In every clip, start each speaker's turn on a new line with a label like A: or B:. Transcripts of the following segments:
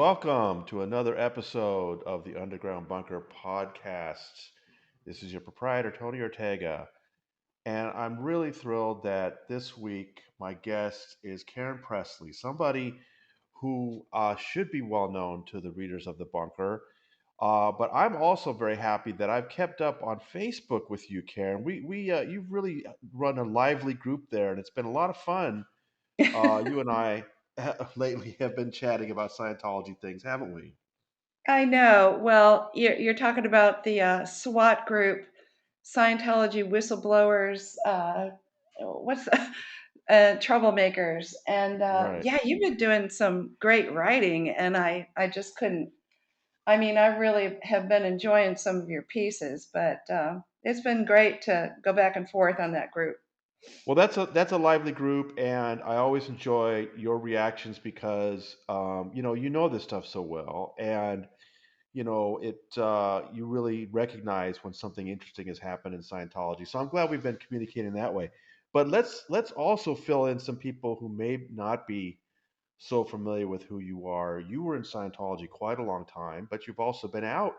A: welcome to another episode of the Underground Bunker podcast. This is your proprietor, Tony Ortega, and I'm really thrilled that this week my guest is Karen Pressley, somebody who should be well known to the readers of the Bunker. But I'm also very happy that I've kept up on Facebook with you, Karen. You've really run a lively group there, and it's been a lot of fun. You and I lately have been chatting about Scientology things, haven't we?
B: I know. Well, you're talking about the SWAT group, Scientology whistleblowers. What's troublemakers? And
A: Right.
B: yeah, you've been doing some great writing, and I just couldn't. I mean, I really have been enjoying some of your pieces, but it's been great to go back and forth on that group.
A: Well, that's a lively group, and I always enjoy your reactions because you know this stuff so well, and you really recognize when something interesting has happened in Scientology. So I'm glad we've been communicating that way. But let's also fill in some people who may not be so familiar with who you are. You were in Scientology quite a long time, but you've also been out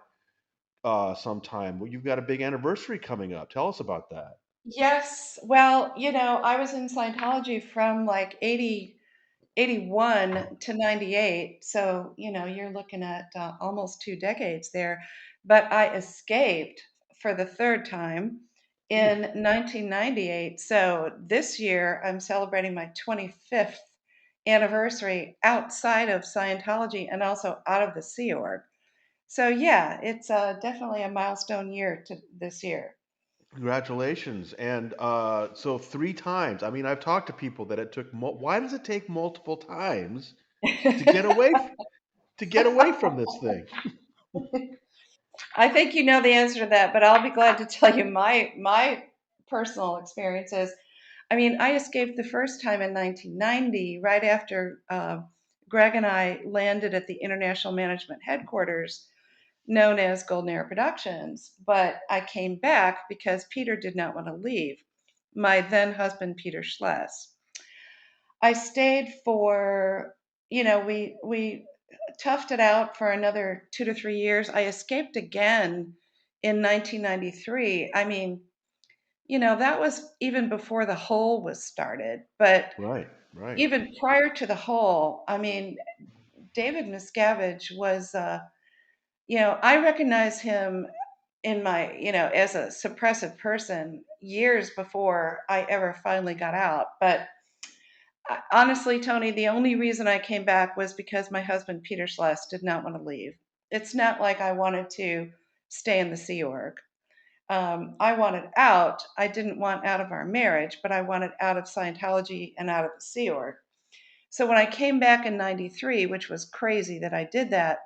A: sometime. Well, you've got a big anniversary coming up. Tell us about that.
B: Yes. Well, I was in Scientology from like 81 to 98. So, you're looking at almost 2 decades there. But I escaped for the third time
A: Ooh.
B: in 1998. So this year I'm celebrating my 25th anniversary outside of Scientology and also out of the Sea Org. So yeah, it's definitely a milestone year to this year.
A: Congratulations. And so three times. I mean, I've talked to people that it took. Why does it take multiple times to get away from this thing?
B: I think you know the answer to that, but I'll be glad to tell you my personal experiences. I mean, I escaped the first time in 1990, right after Greg and I landed at the International Management Headquarters, known as Golden Era Productions. But I came back because Peter did not want to leave. My then husband, Peter Schless. I stayed for, we toughed it out for another 2 to 3 years. I escaped again in 1993. I mean, that was even before the hole was started. But
A: Right, right.
B: even prior to the hole, I mean, David Miscavige was, I recognize him in my, as a suppressive person years before I ever finally got out. But honestly, Tony, the only reason I came back was because my husband, Peter Schless, did not want to leave. It's not like I wanted to stay in the Sea Org. I wanted out. I didn't want out of our marriage, but I wanted out of Scientology and out of the Sea Org. So when I came back in 93, which was crazy that I did that,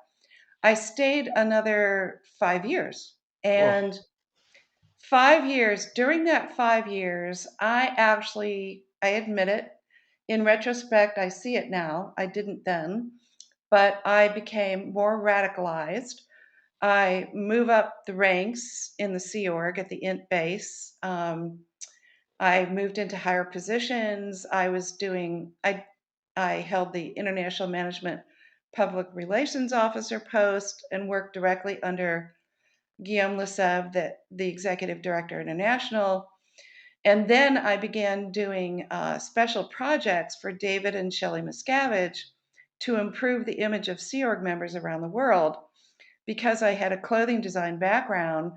B: I stayed another 5 years.
A: Oh,
B: And 5 years, during that 5 years, I admit it, in retrospect, I see it now. I didn't then, but I became more radicalized. I move up the ranks in the Sea Org at the INT base. I moved into higher positions. I held the International Management Public Relations Officer post and worked directly under Guillaume Lessev, the executive director international. And then I began doing special projects for David and Shelley Miscavige to improve the image of Sea Org members around the world. Because I had a clothing design background,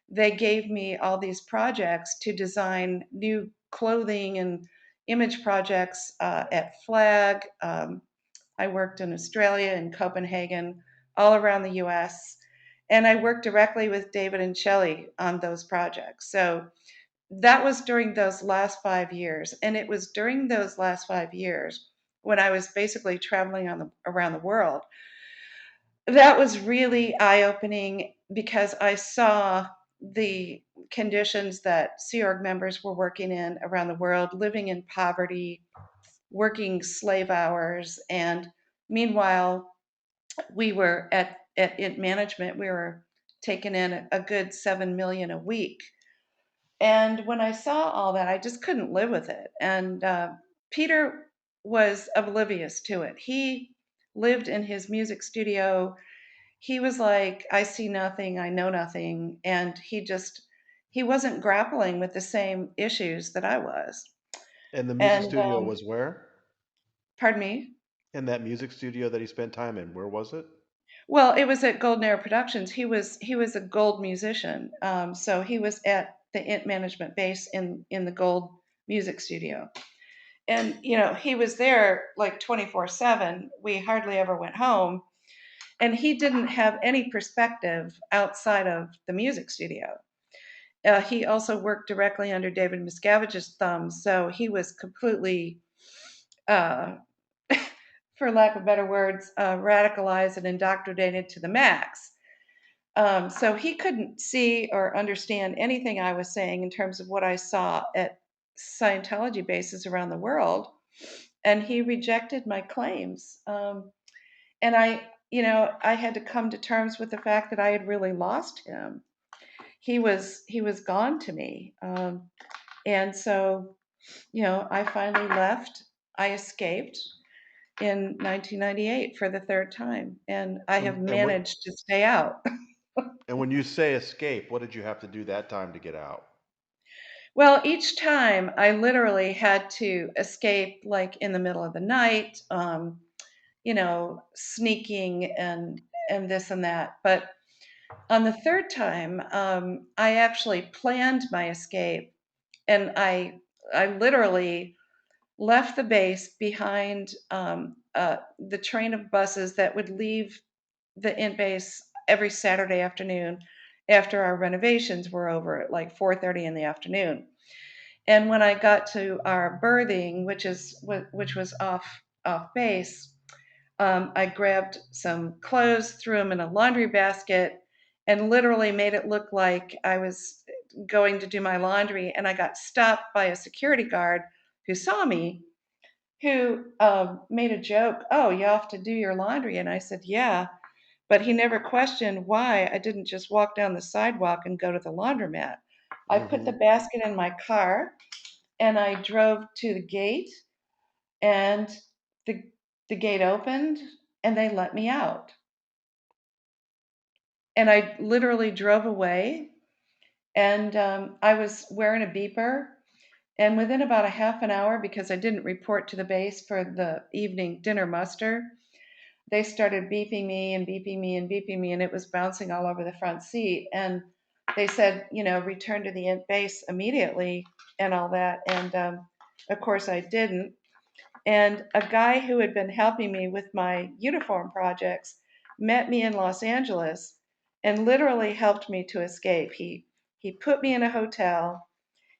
B: they gave me all these projects to design new clothing and image projects at Flag. I worked in Australia, in Copenhagen, all around the US. And I worked directly with David and Shelley on those projects. So that was during those last 5 years. And it was during those last 5 years when I was basically traveling around the world. That was really eye opening because I saw the conditions that Sea Org members were working in around the world, living in poverty, working slave hours. And meanwhile, we were at INT management, we were taking in a good 7 million a week. And when I saw all that, I just couldn't live with it. And Peter was oblivious to it. He lived in his music studio. He was like, I see nothing, I know nothing. And he wasn't grappling with the same issues that I was.
A: And the music
B: And
A: studio was where?
B: pardon me.
A: In that music studio that he spent time in, where was it?
B: Well, it was at Golden Era Productions. He was a gold musician, so he was at the Int Management base in the Gold Music Studio, and he was there like 24/7. We hardly ever went home, and he didn't have any perspective outside of the music studio. He also worked directly under David Miscavige's thumb, so he was completely, uh, for lack of better words, radicalized and indoctrinated to the max. So he couldn't see or understand anything I was saying in terms of what I saw at Scientology bases around the world, and he rejected my claims. And I had to come to terms with the fact that I had really lost him. He was gone to me, and so I finally left. I escaped in 1998 for the third time, and I have
A: And what?
B: managed to stay out.
A: And when you say escape, what did you have to do that time to get out?
B: Well, each time I literally had to escape, like in the middle of the night, sneaking and this and that. But on the third time, I actually planned my escape, and I literally left the base behind the train of buses that would leave the int base every Saturday afternoon after our renovations were over at like 4:30 in the afternoon. And when I got to our berthing, which was off base, I grabbed some clothes, threw them in a laundry basket, and literally made it look like I was going to do my laundry. And I got stopped by a security guard who saw me, who made a joke. Oh, you have to do your laundry? And I said, yeah. But he never questioned why I didn't just walk down the sidewalk and go to the laundromat. I put the
A: Hmm.
B: basket in my car and I drove to the gate, and the the gate opened and they let me out. And I literally drove away, and I was wearing a beeper. And within about a half an hour, because I didn't report to the base for the evening dinner muster, they started beeping me and beeping me and beeping me, and it was bouncing all over the front seat. And they said, return to the int base immediately and all that. And of course, I didn't. And a guy who had been helping me with my uniform projects met me in Los Angeles and literally helped me to escape. He put me in a hotel.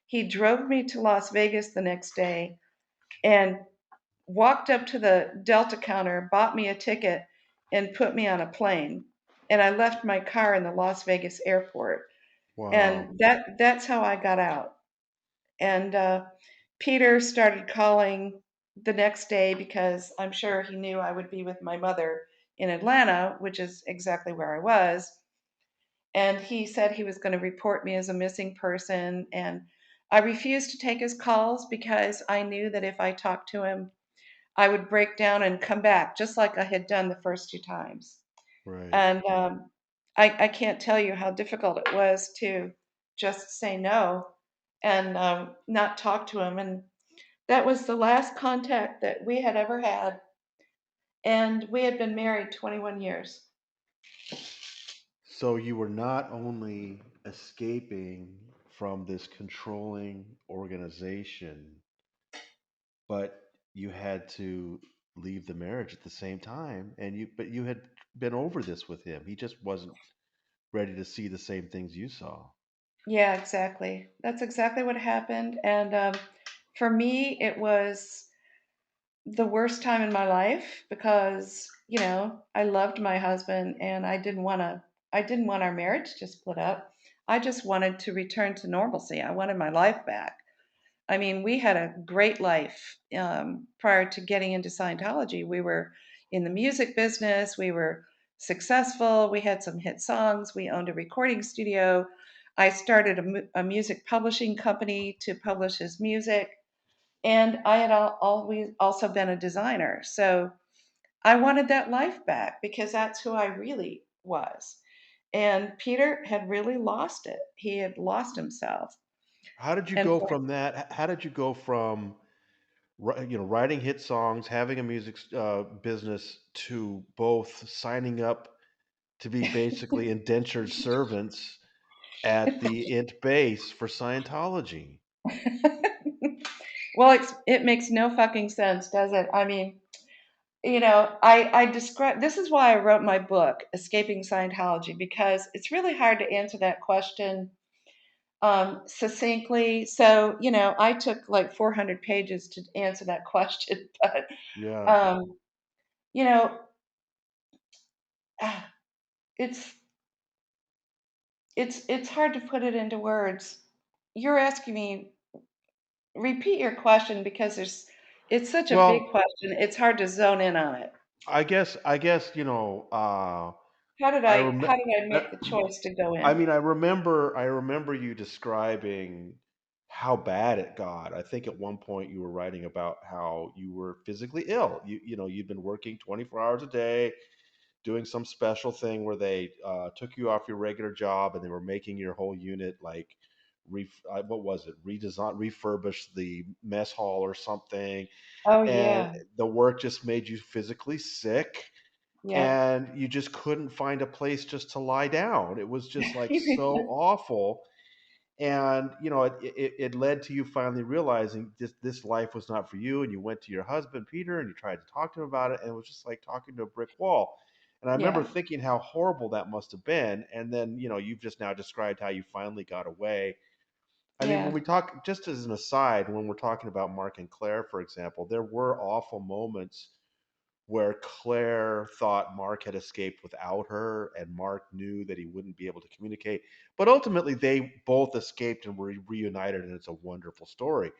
B: He drove me to Las Vegas the next day and walked up to the Delta counter, bought me a ticket, and put me on a plane. And I left my car in the Las Vegas airport.
A: Wow.
B: And that's how I got out. And Peter started calling the next day because I'm sure he knew I would be with my mother in Atlanta, which is exactly where I was. And he said he was going to report me as a missing person. And I refused to take his calls because I knew that if I talked to him, I would break down and come back just like I had done the first two times.
A: Right.
B: And I can't tell you how difficult it was to just say no and not talk to him. And that was the last contact that we had ever had. And we had been married 21 years.
A: So you were not only escaping from this controlling organization, but you had to leave the marriage at the same time, and you had been over this with him. He just wasn't ready to see the same things you saw.
B: Yeah, exactly. That's exactly what happened. And for me, it was the worst time in my life because, I loved my husband and I didn't want our marriage to split up. I just wanted to return to normalcy. I wanted my life back. I mean, we had a great life prior to getting into Scientology. We were in the music business, we were successful, we had some hit songs, we owned a recording studio. I started a music publishing company to publish his music, and I had always also been a designer. So I wanted that life back because that's who I really was. And Peter had really lost it. He had lost himself.
A: How did you
B: And
A: go
B: for
A: from that? How did you go from writing hit songs, having a music business, to both signing up to be basically indentured servants at the int base for Scientology?
B: well, it makes no fucking sense, does it? I mean, I describe this is why I wrote my book, Escaping Scientology, because it's really hard to answer that question succinctly. So, I took like 400 pages to answer that question, but
A: Yeah.
B: um, you know, it's it's hard to put it into words. You're asking me repeat your question because it's such a big
A: Well,
B: question. It's hard to zone in on it.
A: I guess
B: How did
A: I
B: I
A: rem-
B: how did I make the choice to go
A: I
B: in?
A: mean, I remember you describing how bad it got. I think at one point you were writing about how you were physically ill. You'd been working 24 hours a day, doing some special thing where they took you off your regular job and they were making your whole unit like what was it? Redesign, refurbish the mess hall or something,
B: Oh
A: and
B: yeah.
A: the work just made you physically sick,
B: Yep.
A: and you just couldn't find a place just to lie down. It was just like so awful. And it led to you finally realizing this life was not for you, and you went to your husband Peter and you tried to talk to him about it, and it was just like talking to a brick wall. And I remember
B: Yeah.
A: thinking how horrible that must have been. And then you've just now described how you finally got away. I mean, when
B: Yeah.
A: we talk, just as an aside, when we're talking about Mark and Claire, for example, there were awful moments where Claire thought Mark had escaped without her, and Mark knew that he wouldn't be able to communicate. But ultimately, they both escaped and were reunited, and it's a wonderful story.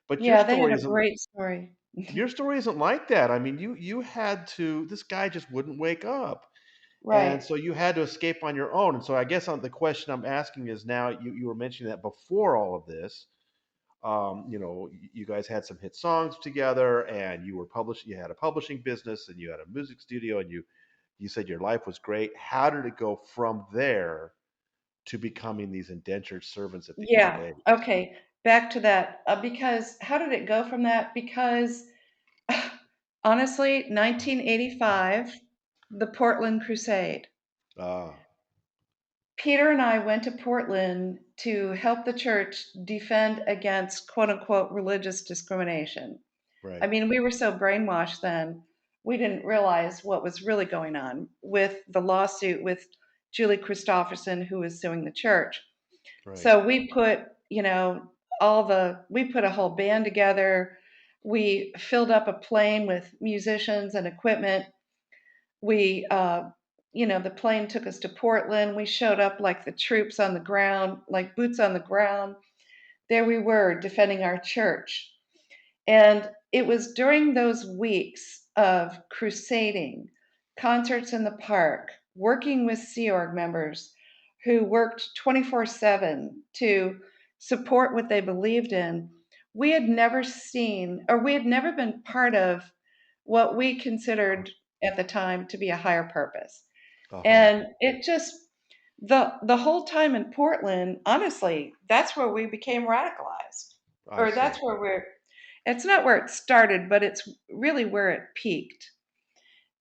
A: But
B: Yeah, they had a great story.
A: your story isn't like that. I mean, you had to. This guy just wouldn't wake up, and
B: Right.
A: so you had to escape on your own. And so I guess the question I'm asking is now you were mentioning that before all of this, you guys had some hit songs together, and you had a publishing business, and you had a music studio, and you said your life was great. How did it go from there to becoming these indentured servants at the int
B: Yeah.
A: base?
B: Okay. Back to that. Because how did it go from that? Because honestly, 1985, the Portland Crusade.
A: Ah,
B: Peter and I went to Portland to help the church defend against quote unquote religious discrimination. I
A: right,
B: mean, we were so brainwashed then, we didn't realize what was really going on with the lawsuit with Julie Christopherson, who was suing the church.
A: right,
B: So we put, we put a whole band together. We filled up a plane with musicians and equipment. We, the plane took us to Portland. We showed up like the troops on the ground, like boots on the ground. There we were defending our church. And it was during those weeks of crusading, concerts in the park, working with Sea Org members who worked 24/7 to support what they believed in. We had never seen, or we had never been part of what we considered at the time to be a higher purpose.
A: uh-huh.
B: And it just, the whole time in Portland, honestly, that's where we became radicalized.
A: I
B: Or
A: see.
B: that's where it's not where it started, but it's really where it peaked.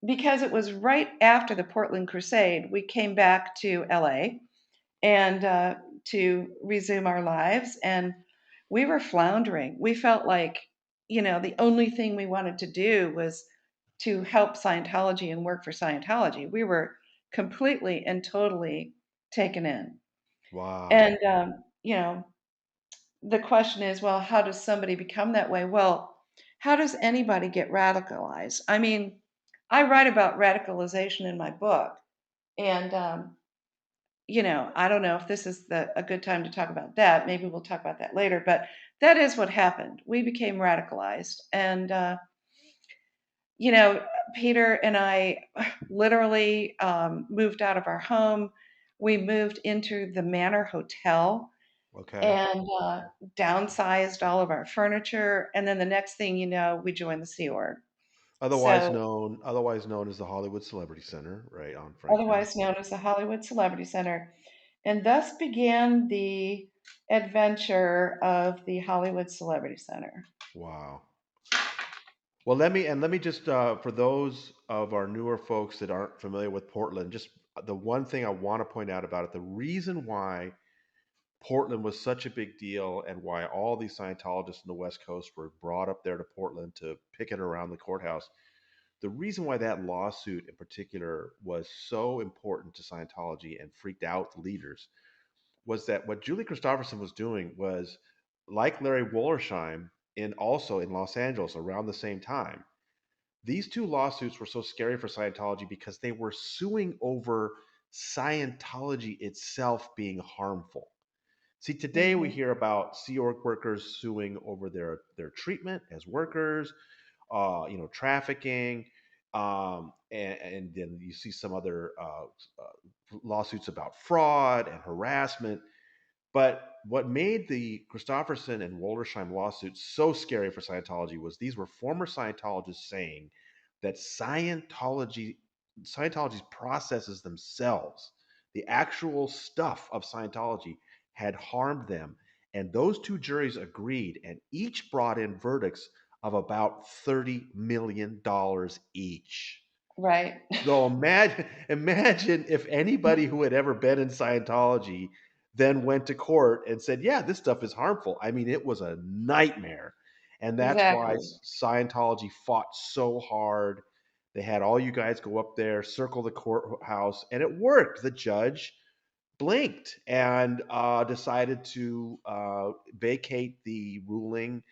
B: Because it was right after the Portland Crusade, we came back to LA and to resume our lives. And we were floundering. We felt like, the only thing we wanted to do was to help Scientology and work for Scientology. We were completely and totally taken in. And,
A: Wow.
B: the question is, well, how does somebody become that way? Well, how does anybody get radicalized? I mean, I write about radicalization in my book. And, I don't know if this is a good time to talk about that. Maybe we'll talk about that later. But that is what happened. We became radicalized. And, you know, Peter and I literally moved out of our home. We moved into the Manor Hotel
A: Okay.
B: and downsized all of our furniture. And then the next thing you know, we joined the Sea Org. So,
A: otherwise known as the Hollywood Celebrity Center, right on Franklin.
B: otherwise known as the Hollywood Celebrity Center. And thus began the adventure of the Hollywood Celebrity Center.
A: Wow. Well, let me just for those of our newer folks that aren't familiar with Portland, just the one thing I want to point out about it, the reason why Portland was such a big deal and why all these Scientologists in the West Coast were brought up there to Portland to picket around the courthouse. The reason why that lawsuit in particular was so important to Scientology and freaked out the leaders was that what Julie Christopherson was doing was like Larry Wollersheim in also in Los Angeles around the same time. These two lawsuits were so scary for Scientology because they were suing over Scientology itself being harmful. See, today we
B: Hmm.
A: hear about Sea Org workers suing over their treatment as workers, trafficking, and then you see some other lawsuits about fraud and harassment. But what made the Christofferson and Woldersheim lawsuits so scary for Scientology was these were former Scientologists saying that Scientology's processes themselves, the actual stuff of Scientology, had harmed them. And those two juries agreed and each brought in verdicts of about $30 million each.
B: Right.
A: So imagine if anybody who had ever been in Scientology then went to court and said, "Yeah, this stuff is harmful." I mean, it was a nightmare, and that's why
B: Exactly.
A: Scientology fought so hard. They had all you guys go up there, circle the courthouse, and it worked. The judge blinked and decided to vacate the ruling,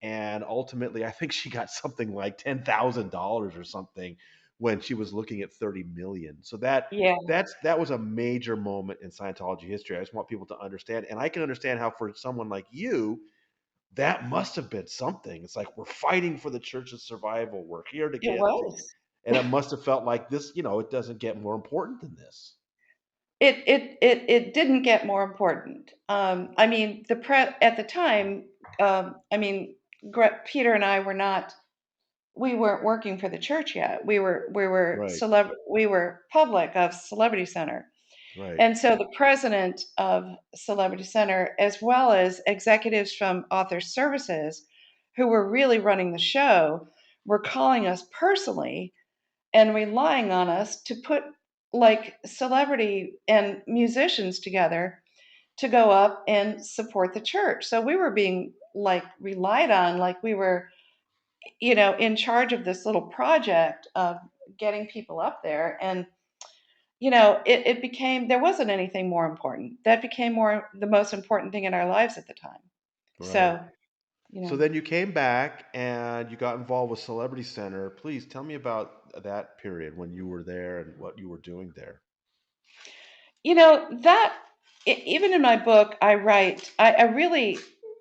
A: and ultimately I think she got something like $10,000 or something when she was looking at 30 million. So
B: Yeah.
A: that was a major moment in Scientology history. I just want people to understand, and I can understand how for someone like you that must have been something. It's like we're fighting for the church's survival. We're here to
B: It
A: get to,
B: was.
A: and it must have felt like this, it doesn't get more important than this.
B: It didn't get more important. I mean, at the time, I mean, Peter and I were not. We weren't working for the church yet.
A: Right,
B: We were public of Celebrity Center,
A: right,
B: and so the president of Celebrity Center, as well as executives from Author Services, who were really running the show, were calling us personally and relying on us to put like celebrity and musicians together to go up and support the church. So we were being like relied on, like we were, in charge of this little project of getting people up there. And, it became, there wasn't anything more important. That became the most important thing in our lives at the time.
A: right.
B: So, you
A: So
B: know,
A: then you came back and you got involved with Celebrity Center. Please tell me about that period when you were there and what you were doing there.
B: that even in my book, I write, I really,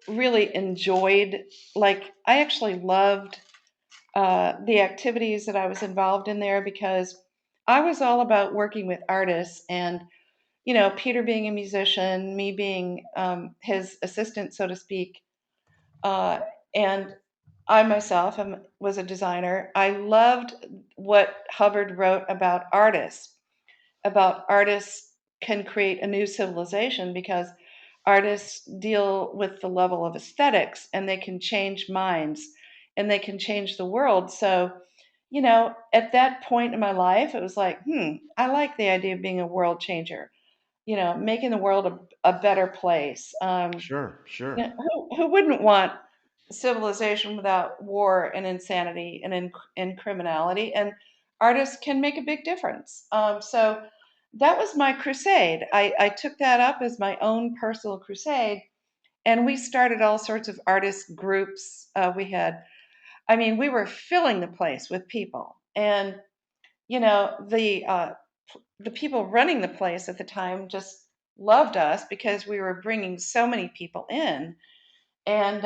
B: really enjoyed, like, I actually loved the activities that I was involved in there because I was all about working with artists and, Peter being a musician, me being his assistant, so to speak. Uh, and I myself was a designer. I loved what Hubbard wrote about artists can create a new civilization because artists deal with the level of aesthetics and they can change minds and they can change the world. So, at that point in my life, it was like, I like the idea of being a world changer, making the world a better place.
A: Sure, sure.
B: Who wouldn't want a civilization without war and insanity and criminality? And artists can make a big difference. So that was my crusade. I took that up as my own personal crusade, and we started all sorts of artist groups. We were filling the place with people, and you know the people running the place at the time just loved us because we were bringing so many people in. And,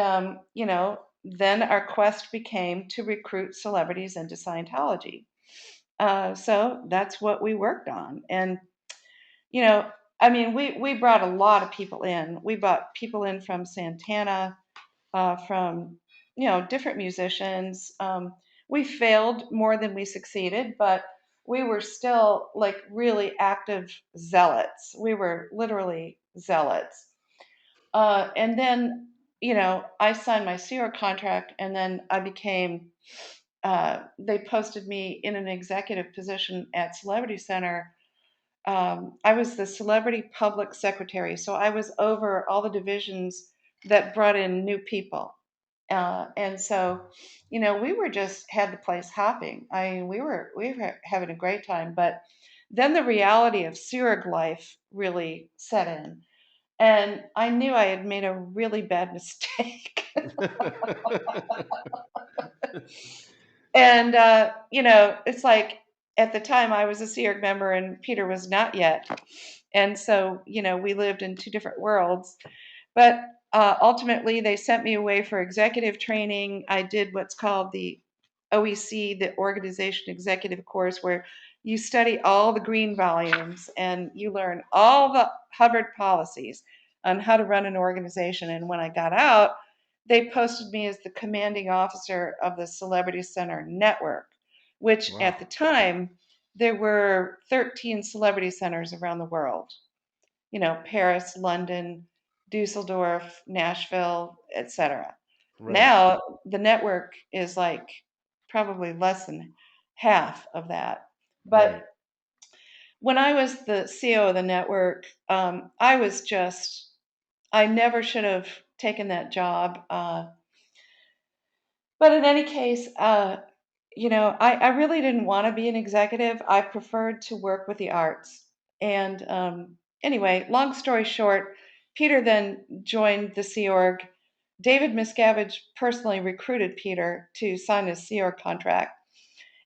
B: then our quest became to recruit celebrities into Scientology. So that's what we worked on. And, you know, we brought a lot of people in. We brought people in from Santana, from, different musicians. we failed more than we succeeded, but we were still like really active zealots. We were literally zealots. And then, I signed my SEER contract, and then I became, they posted me in an executive position at Celebrity Center. I was the celebrity public secretary, so I was over all the divisions that brought in new people. And so, we were just had the place hopping. I mean, we were having a great time, but then the reality of Zurich life really set in, and I knew I had made a really bad mistake. And it's like at the time I was a Zurich member and Peter was not yet, and so we lived in two different worlds. But ultimately, they sent me away for executive training. I did what's called the OEC, the Organization Executive Course, where you study all the green volumes and you learn all the Hubbard policies on how to run an organization. And when I got out, they posted me as the commanding officer of the Celebrity Center Network, which at
A: Wow.
B: the time, there were 13 celebrity centers around the world. Paris, London, Dusseldorf, Nashville, etc.
A: Right.
B: Now the network is like probably less than half of that. But
A: Right.
B: when I was the CEO of the network, I never should have taken that job. But in any case, I really didn't want to be an executive. I preferred to work with the arts. And anyway, long story short, Peter then joined the Sea Org. David Miscavige personally recruited Peter to sign his Sea Org contract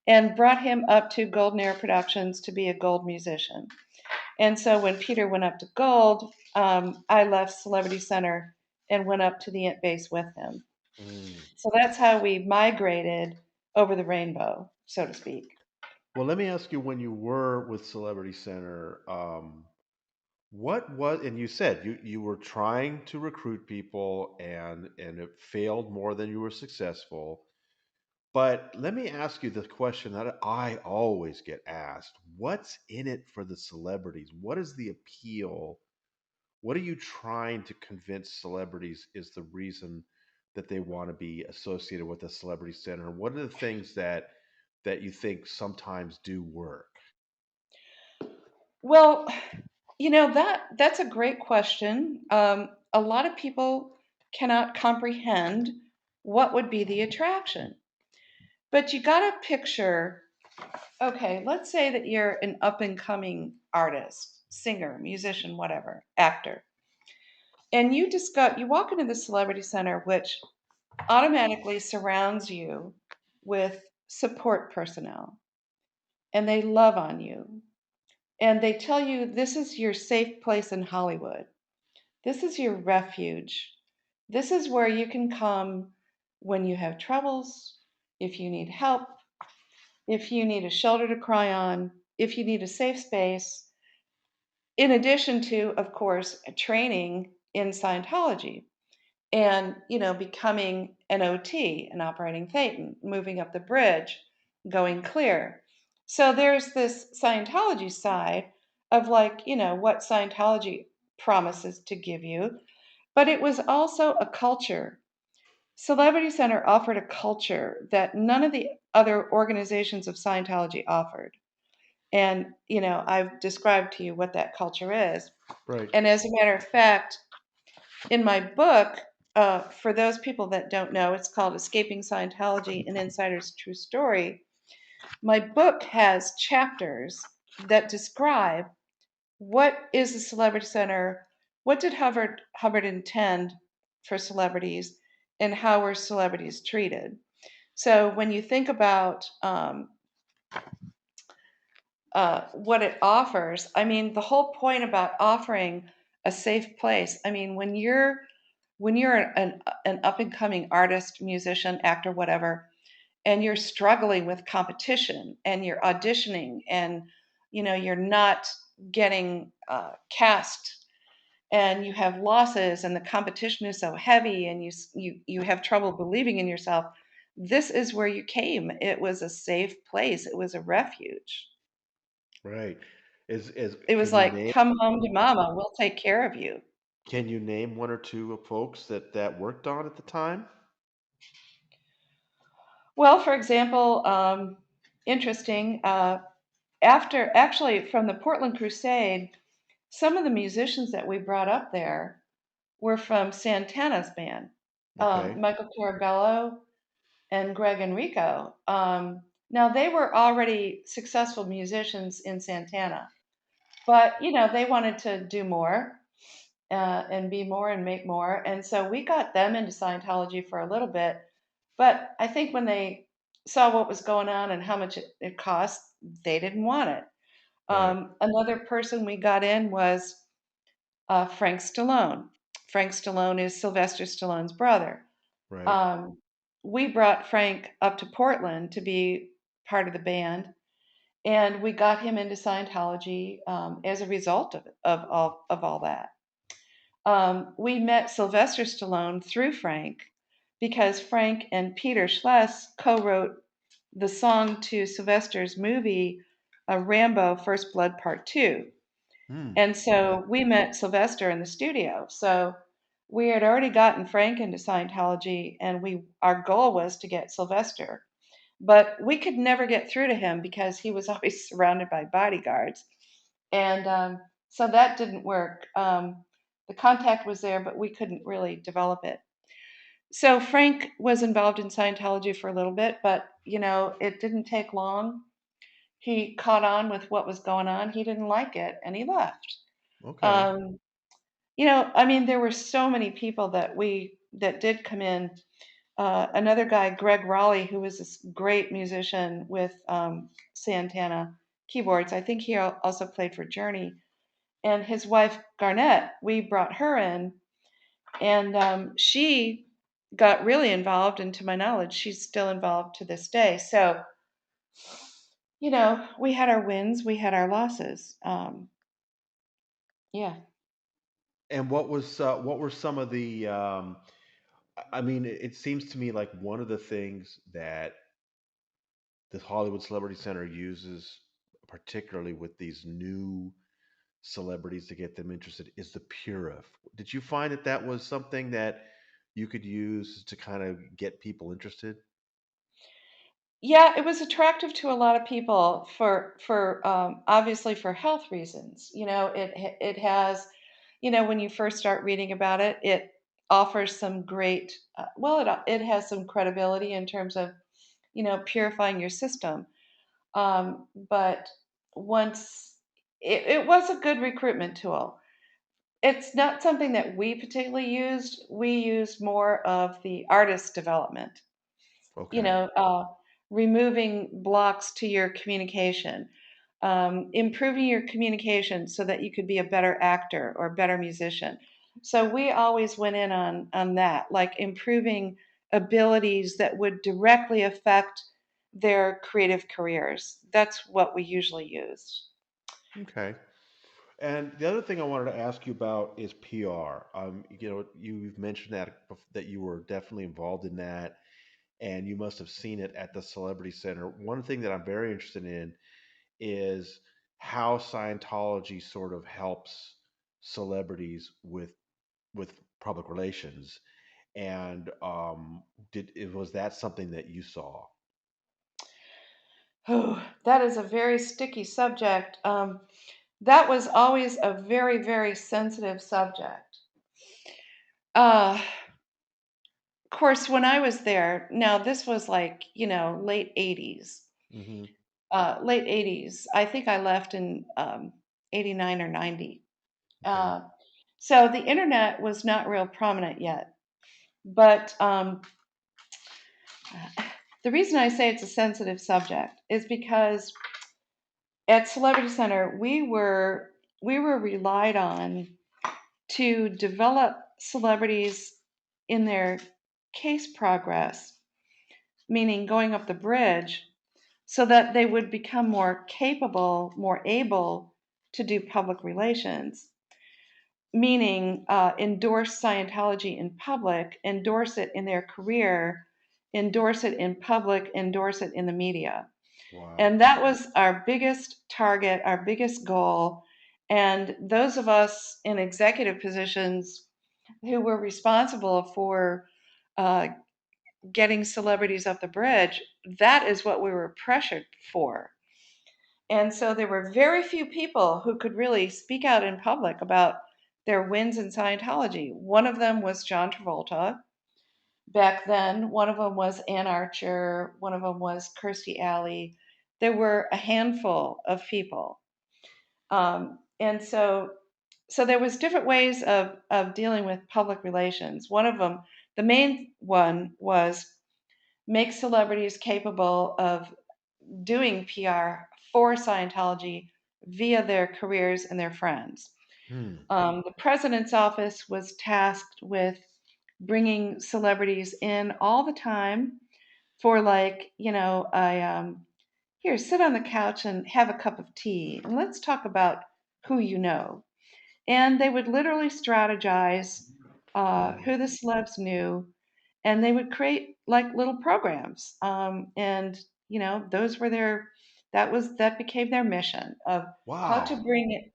B: and brought him up to Golden Era Productions to be a gold musician. And so when Peter went up to gold, I left Celebrity Center and went up to the Int base with him.
A: Mm.
B: So that's how we migrated over the rainbow, so to speak.
A: Well, let me ask you, when you were with Celebrity Center, what was, and you said you were trying to recruit people and it failed more than you were successful. But let me ask you the question that I always get asked. What's in it for the celebrities? What is the appeal? What are you trying to convince celebrities is the reason that they want to be associated with a celebrity center? What are the things that you think sometimes do work?
B: Well, that's a great question. A lot of people cannot comprehend what would be the attraction. But you got to picture, okay, let's say that you're an up and coming artist, singer, musician, whatever, actor. And you walk into the celebrity center, which automatically surrounds you with support personnel, and they love on you. And they tell you this is your safe place in Hollywood. This is your refuge. This is where you can come when you have troubles, if you need help, if you need a shoulder to cry on, if you need a safe space, in addition to, of course, training in Scientology and, becoming an OT, an operating Thetan, moving up the bridge, going clear. So there's this Scientology side of like, what Scientology promises to give you, but it was also a culture. Celebrity Center offered a culture that none of the other organizations of Scientology offered. And, I've described to you what that culture is.
A: Right.
B: And as a matter of fact, in my book, for those people that don't know, it's called Escaping Scientology: An Insider's True Story. My book has chapters that describe what is the Celebrity Center, what did Hubbard intend for celebrities, and how were celebrities treated. So when you think about what it offers, I mean, the whole point about offering a safe place. I mean, when you're an up and coming artist, musician, actor, whatever, and you're struggling with competition and you're auditioning and you're not getting cast and you have losses and the competition is so heavy and you have trouble believing in yourself, this is where you came. It was a safe place. It was a refuge.
A: Right. Is
B: It was like, come home to mama. We'll take care of you.
A: can you name one or two of folks that worked on at the time?
B: Well, for example, interesting. After actually from the Portland Crusade, some of the musicians that we brought up there were from Santana's band,
A: Okay.
B: Michael Carabello and Greg Enrico. Now they were already successful musicians in Santana, but they wanted to do more and be more and make more, and so we got them into Scientology for a little bit. But I think when they saw what was going on and how much it cost, they didn't want it.
A: Right.
B: Another person we got in was Frank Stallone. Frank Stallone is Sylvester Stallone's brother.
A: Right.
B: Um, we brought Frank up to Portland to be part of the band, and we got him into Scientology as a result of all that. We met Sylvester Stallone through Frank because Frank and Peter Schless co-wrote the song to Sylvester's movie, Rambo: First Blood Part 2.
A: Hmm.
B: And
A: Okay.
B: so we met Sylvester in the studio. So we had already gotten Frank into Scientology, and our goal was to get Sylvester. But we could never get through to him because he was always surrounded by bodyguards. And so that didn't work. The contact was there, but we couldn't really develop it. So Frank was involved in Scientology for a little bit, but it didn't take long. He caught on with what was going on. He didn't like it, and he left.
A: Okay.
B: Um, I mean, there were so many people that did come in. Another guy, Greg Raleigh, who was this great musician with Santana keyboards. I think he also played for Journey. And his wife Garnett, we brought her in, and she got really involved. And to my knowledge, she's still involved to this day. So we had our wins, we had our losses. Yeah.
A: And what were some of the I mean, it seems to me like one of the things that the Hollywood Celebrity Center uses, particularly with these new celebrities to get them interested, is the Purif. Did you find that that was something that you could use to kind of get people interested?
B: Yeah, it was attractive to a lot of people for obviously for health reasons. It has, when you first start reading about it, it offers some great. Well, it has some credibility in terms of purifying your system. But once it was a good recruitment tool. It's not something that we particularly used. We used more of the artist development, you
A: Okay.
B: know, uh, removing blocks to your communication, improving your communication so that you could be a better actor or a better musician. So we always went in on that, like improving abilities that would directly affect their creative careers. That's what we usually used.
A: Okay. And the other thing I wanted to ask you about is PR. You've mentioned that you were definitely involved in that, and you must have seen it at the Celebrity Center. One thing that I'm very interested in is how Scientology sort of helps celebrities with public relations. And was that something that you saw?
B: Oh, that is a very sticky subject. That was always a very, very sensitive subject. Of course, when I was there, now this was like, late 80s.
A: Hmm.
B: Late 80s. I think I left in 89 or 90.
A: Okay.
B: Uh, so the internet was not real prominent yet. But the reason I say it's a sensitive subject is because at Celebrity Center, we were relied on to develop celebrities in their case progress, meaning going up the bridge, so that they would become more capable, more able to do public relations, meaning endorse Scientology in public, endorse it in their career, endorse it in public, endorse it in the media.
A: Wow.
B: And that was our biggest target, our biggest goal. And those of us in executive positions who were responsible for uh, getting celebrities up the bridge, that is what we were pressured for. And so there were very few people who could really speak out in public about their wins in Scientology. One of them was John Travolta back then. One of them was Ann Archer. One of them was Kirstie Alley. There were a handful of people. And so there was different ways of dealing with public relations. One of them, the main one, was make celebrities capable of doing PR for Scientology via their careers and their friends.
A: Hmm.
B: The president's office was tasked with bringing celebrities in all the time for, like, here, sit on the couch and have a cup of tea and let's talk about who you know. And they would literally strategize
A: Wow.
B: who the celebs knew, and they would create like little programs. And those were their that became their mission of
A: Wow.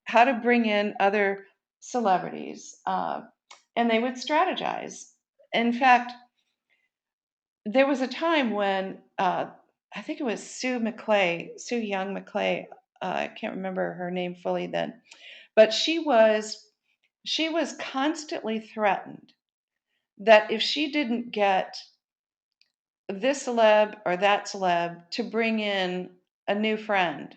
B: how to bring in other celebrities, and they would strategize. In fact, there was a time when I think it was Sue Young McClay. I can't remember her name fully then, but she was constantly threatened that if she didn't get this celeb or that celeb to bring in a new friend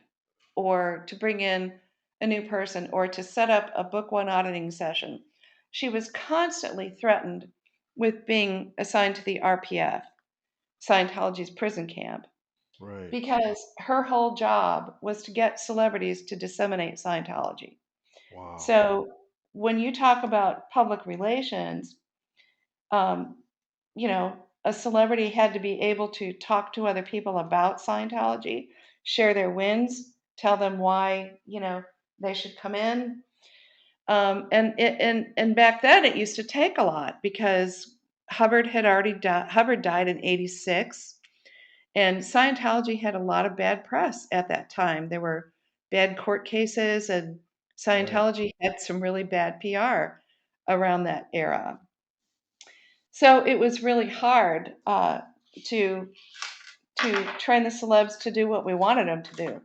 B: or to bring in a new person or to set up a book one auditing session, she was constantly threatened with being assigned to the RPF, Scientology's prison camp,
A: Right.
B: because her whole job was to get celebrities to disseminate Scientology.
A: Wow.
B: So when you talk about public relations, um, a celebrity had to be able to talk to other people about Scientology, share their wins, tell them why, they should come in. And back then it used to take a lot because Hubbard died in 86, and Scientology had a lot of bad press at that time. There were bad court cases, and
A: Right.
B: Scientology had some really bad PR around that era. So it was really hard to train the celebs to do what we wanted them to do,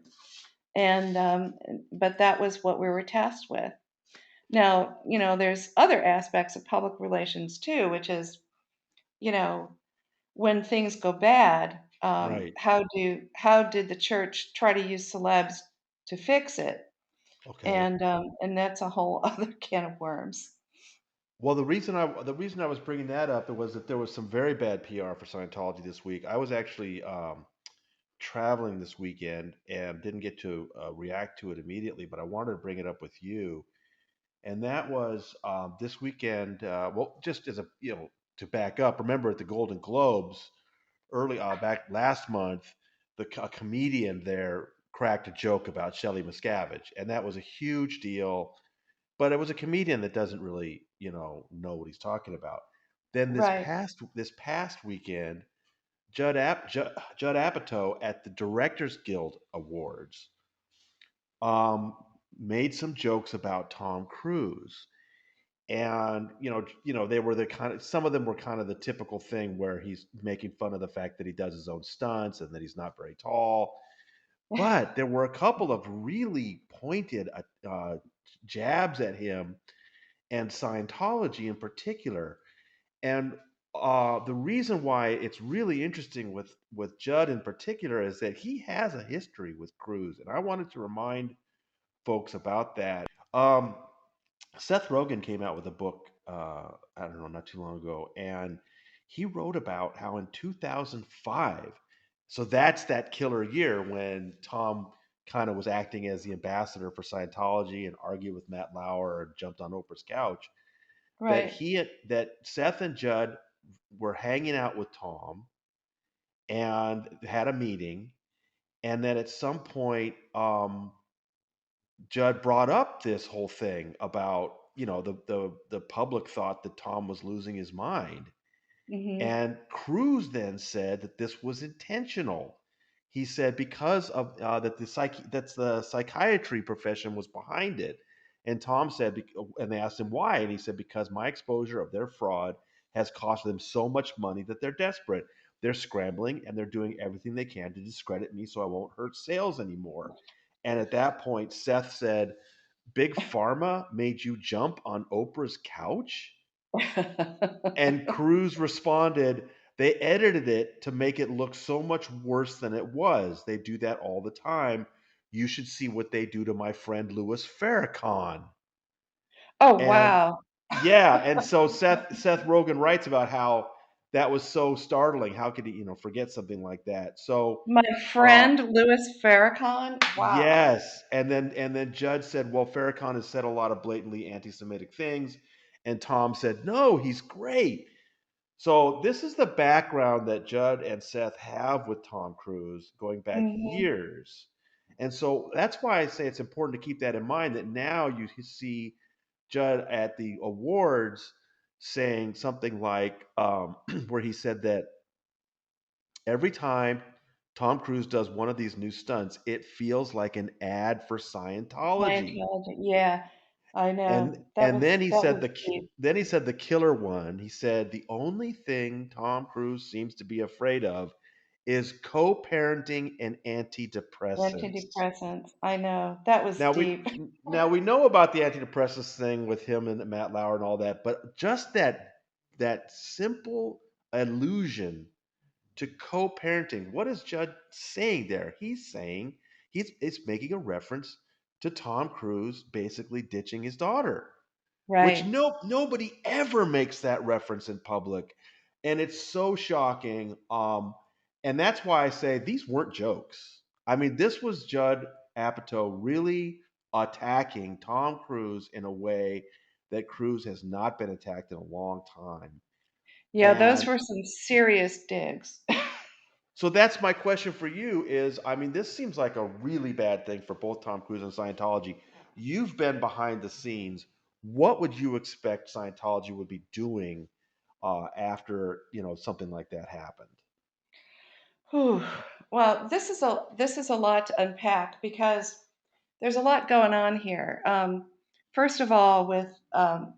B: and but that was what we were tasked with. Now, there's other aspects of public relations too, which is, you know, when things go bad,
A: Right.
B: how did the church try to use celebs to fix it?
A: Okay.
B: And that's a whole other can of worms.
A: Well, the reason I was bringing that up was that there was some very bad PR for Scientology this week. I was actually traveling this weekend and didn't get to react to it immediately, but I wanted to bring it up with you. And that was this weekend. Well, just as a to back up, remember at the Golden Globes early back last month, a comedian there cracked a joke about Shelley Miscavige, and that was a huge deal. But it was a comedian that doesn't really know what he's talking about. Then
B: Right,
A: this past weekend, Judd Apatow at the Directors Guild Awards um, made some jokes about Tom Cruise, and they were the kind of some of them were kind of the typical thing where he's making fun of the fact that he does his own stunts and that he's not very tall. But there were a couple of really pointed jabs at him and Scientology in particular. And the reason why it's really interesting with Judd in particular is that he has a history with Cruz, and I wanted to remind folks about that. Seth Rogen came out with a book, I don't know, not too long ago, and he wrote about how in 2005, so that's that killer year when Tom kind of was acting as the ambassador for Scientology and argued with Matt Lauer and jumped on Oprah's couch,
B: right,
A: that Seth and Judd were hanging out with Tom and had a meeting, and then at some point, Judd brought up this whole thing about the public thought that Tom was losing his mind,
B: Hmm.
A: And Cruz then said that this was intentional. He said because of that's the psychiatry profession was behind it. And Tom said, and they asked him why, and he said because my exposure of their fraud has cost them so much money that they're desperate. They're scrambling and they're doing everything they can to discredit me so I won't hurt sales anymore. And at that point, Seth said, Big Pharma made you jump on Oprah's couch? And Cruz responded, they edited it to make it look so much worse than it was. They do that all the time. You should see what they do to my friend Louis Farrakhan.
B: Oh,
A: And
B: wow.
A: yeah, and so Seth Rogen writes about how that was so startling. How could he, forget something like that? So
B: My
A: uh,
B: friend Louis Farrakhan. Wow.
A: yes, and then Judge said, well, Farrakhan has said a lot of blatantly anti-Semitic things, and Tom said, no, he's great. So this is the background that Judd and Seth have with Tom Cruise going back
B: Hmm.
A: years. And so that's why I say it's important to keep that in mind that now you see Judd at the awards saying something like, where he said that every time Tom Cruise does one of these new stunts, it feels like an ad for Scientology.
B: Scientology. Yeah, I
A: And
B: know. That
A: and
B: was
A: then he
B: that
A: said
B: was deep.
A: the killer one. He said the only thing Tom Cruise seems to be afraid of is co-parenting and antidepressants.
B: Antidepressants. I know. That was
A: Now we
B: deep.
A: now we know about the antidepressants thing with him and Matt Lauer and all that, but just that simple allusion to co-parenting. What is Judd saying there? He's saying it's making a reference to Tom Cruise basically ditching his daughter, which
B: Right.
A: nobody ever makes that reference in public, and it's so shocking. And that's why I say these weren't jokes. I mean, this was Judd Apatow really attacking Tom Cruise in a way that Cruise has not been attacked in a long time.
B: Yeah, those
A: And
B: were some serious digs.
A: so that's my question for you is, I mean, this seems like a really bad thing for both Tom Cruise and Scientology. You've been behind the scenes. What would you expect Scientology would be doing after, something like that happened?
B: Whew. Well, this is a lot to unpack because there's a lot going on here. First of all, with Judd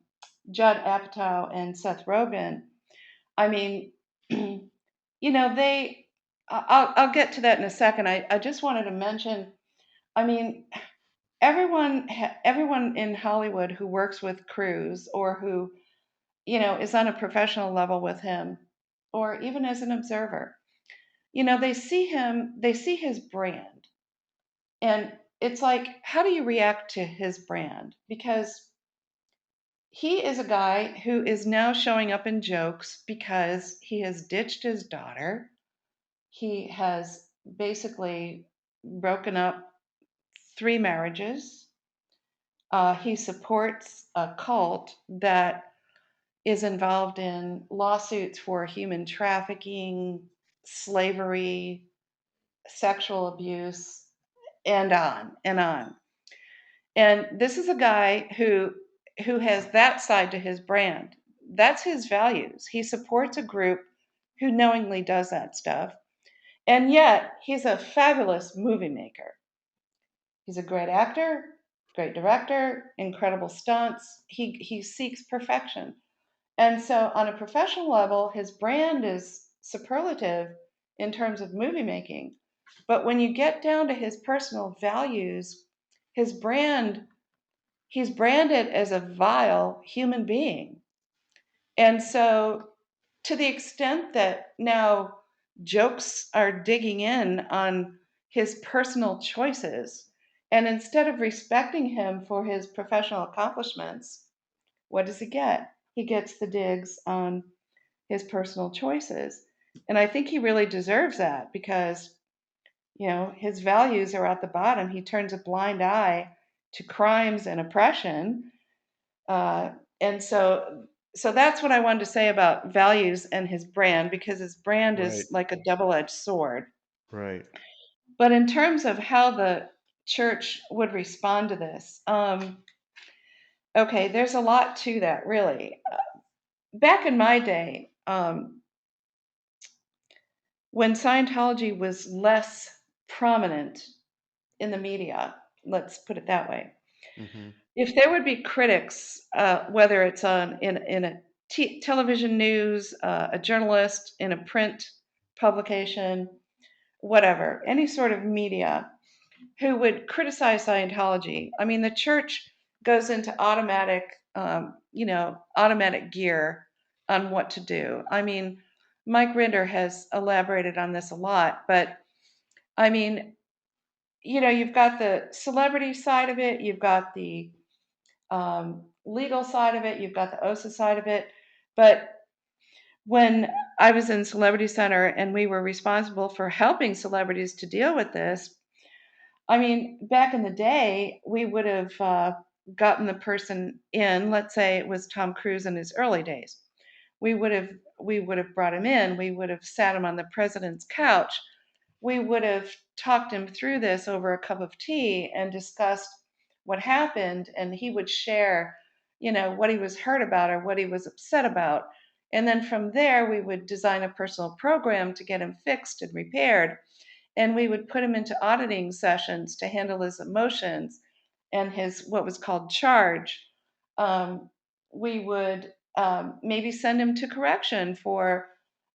B: Apatow and Seth Rogen, I mean, they. I'll get to that in a second. I just wanted to mention. I mean, everyone in Hollywood who works with Cruise or who is on a professional level with him, or even as an observer, they see his brand, and it's like, how do you react to his brand? Because he is a guy who is now showing up in jokes because he has ditched his daughter. He has basically broken up 3 marriages. He supports a cult that is involved in lawsuits for human trafficking, slavery, sexual abuse, and on and on. And this is a guy who has that side to his brand. That's his values. He supports a group who knowingly does that stuff. And yet, he's a fabulous movie maker. He's a great actor, great director, incredible stunts. He seeks perfection. And so, on a professional level, his brand is superlative in terms of movie making. But when you get down to his personal values, his brand, he's branded as a vile human being. And so, to the extent that now jokes are digging in on his personal choices, and instead of respecting him for his professional accomplishments, what does he get? He gets the digs on his personal choices. And I think he really deserves that because, his values are at the bottom. He turns a blind eye to crimes and oppression. And so that's what I wanted to say about values and his brand, because his brand
A: Right,
B: is like a double-edged sword.
A: right,
B: But in terms of how the church would respond to this, okay, there's a lot to that, really. Back in my day, when Scientology was less prominent in the media, let's put it that way.
A: Mm-hmm.
B: If there would be critics, whether it's on in a television news, a journalist in a print publication, whatever, any sort of media, who would criticize Scientology. I mean, the church goes into automatic gear on what to do. I mean, Mike Rinder has elaborated on this a lot, but I mean, you've got the celebrity side of it, you've got the legal side of it, you've got the OSA side of it. But when I was in Celebrity Center and we were responsible for helping celebrities to deal with this, I mean, back in the day, we would have gotten the person in. Let's say it was Tom Cruise in his early days. We would have we would have brought him in. We would have sat him on the president's couch. We would have talked him through this over a cup of tea and discussed what happened, and he would share, what he was hurt about or what he was upset about. And then from there, we would design a personal program to get him fixed and repaired, and we would put him into auditing sessions to handle his emotions and his what was called charge. Um, we would maybe send him to correction for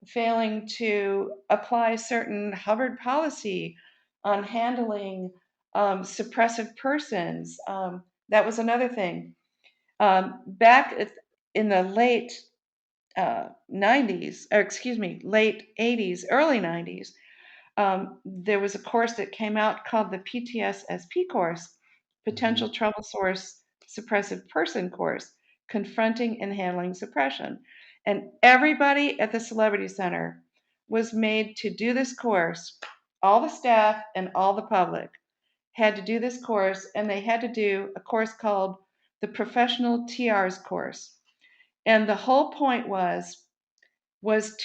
B: failing to apply certain Hubbard policy on handling suppressive persons. That was another thing. Back in the late 90s, or excuse me, late 80s, early 90s, there was a course that came out called the PTSSP course,
A: Mm-hmm.
B: Potential Trouble Source Suppressive Person course, Confronting and Handling Suppression. And everybody at the Celebrity Center was made to do this course. All the staff and all the public had to do this course, and they had to do a course called the Professional TRs course. And the whole point was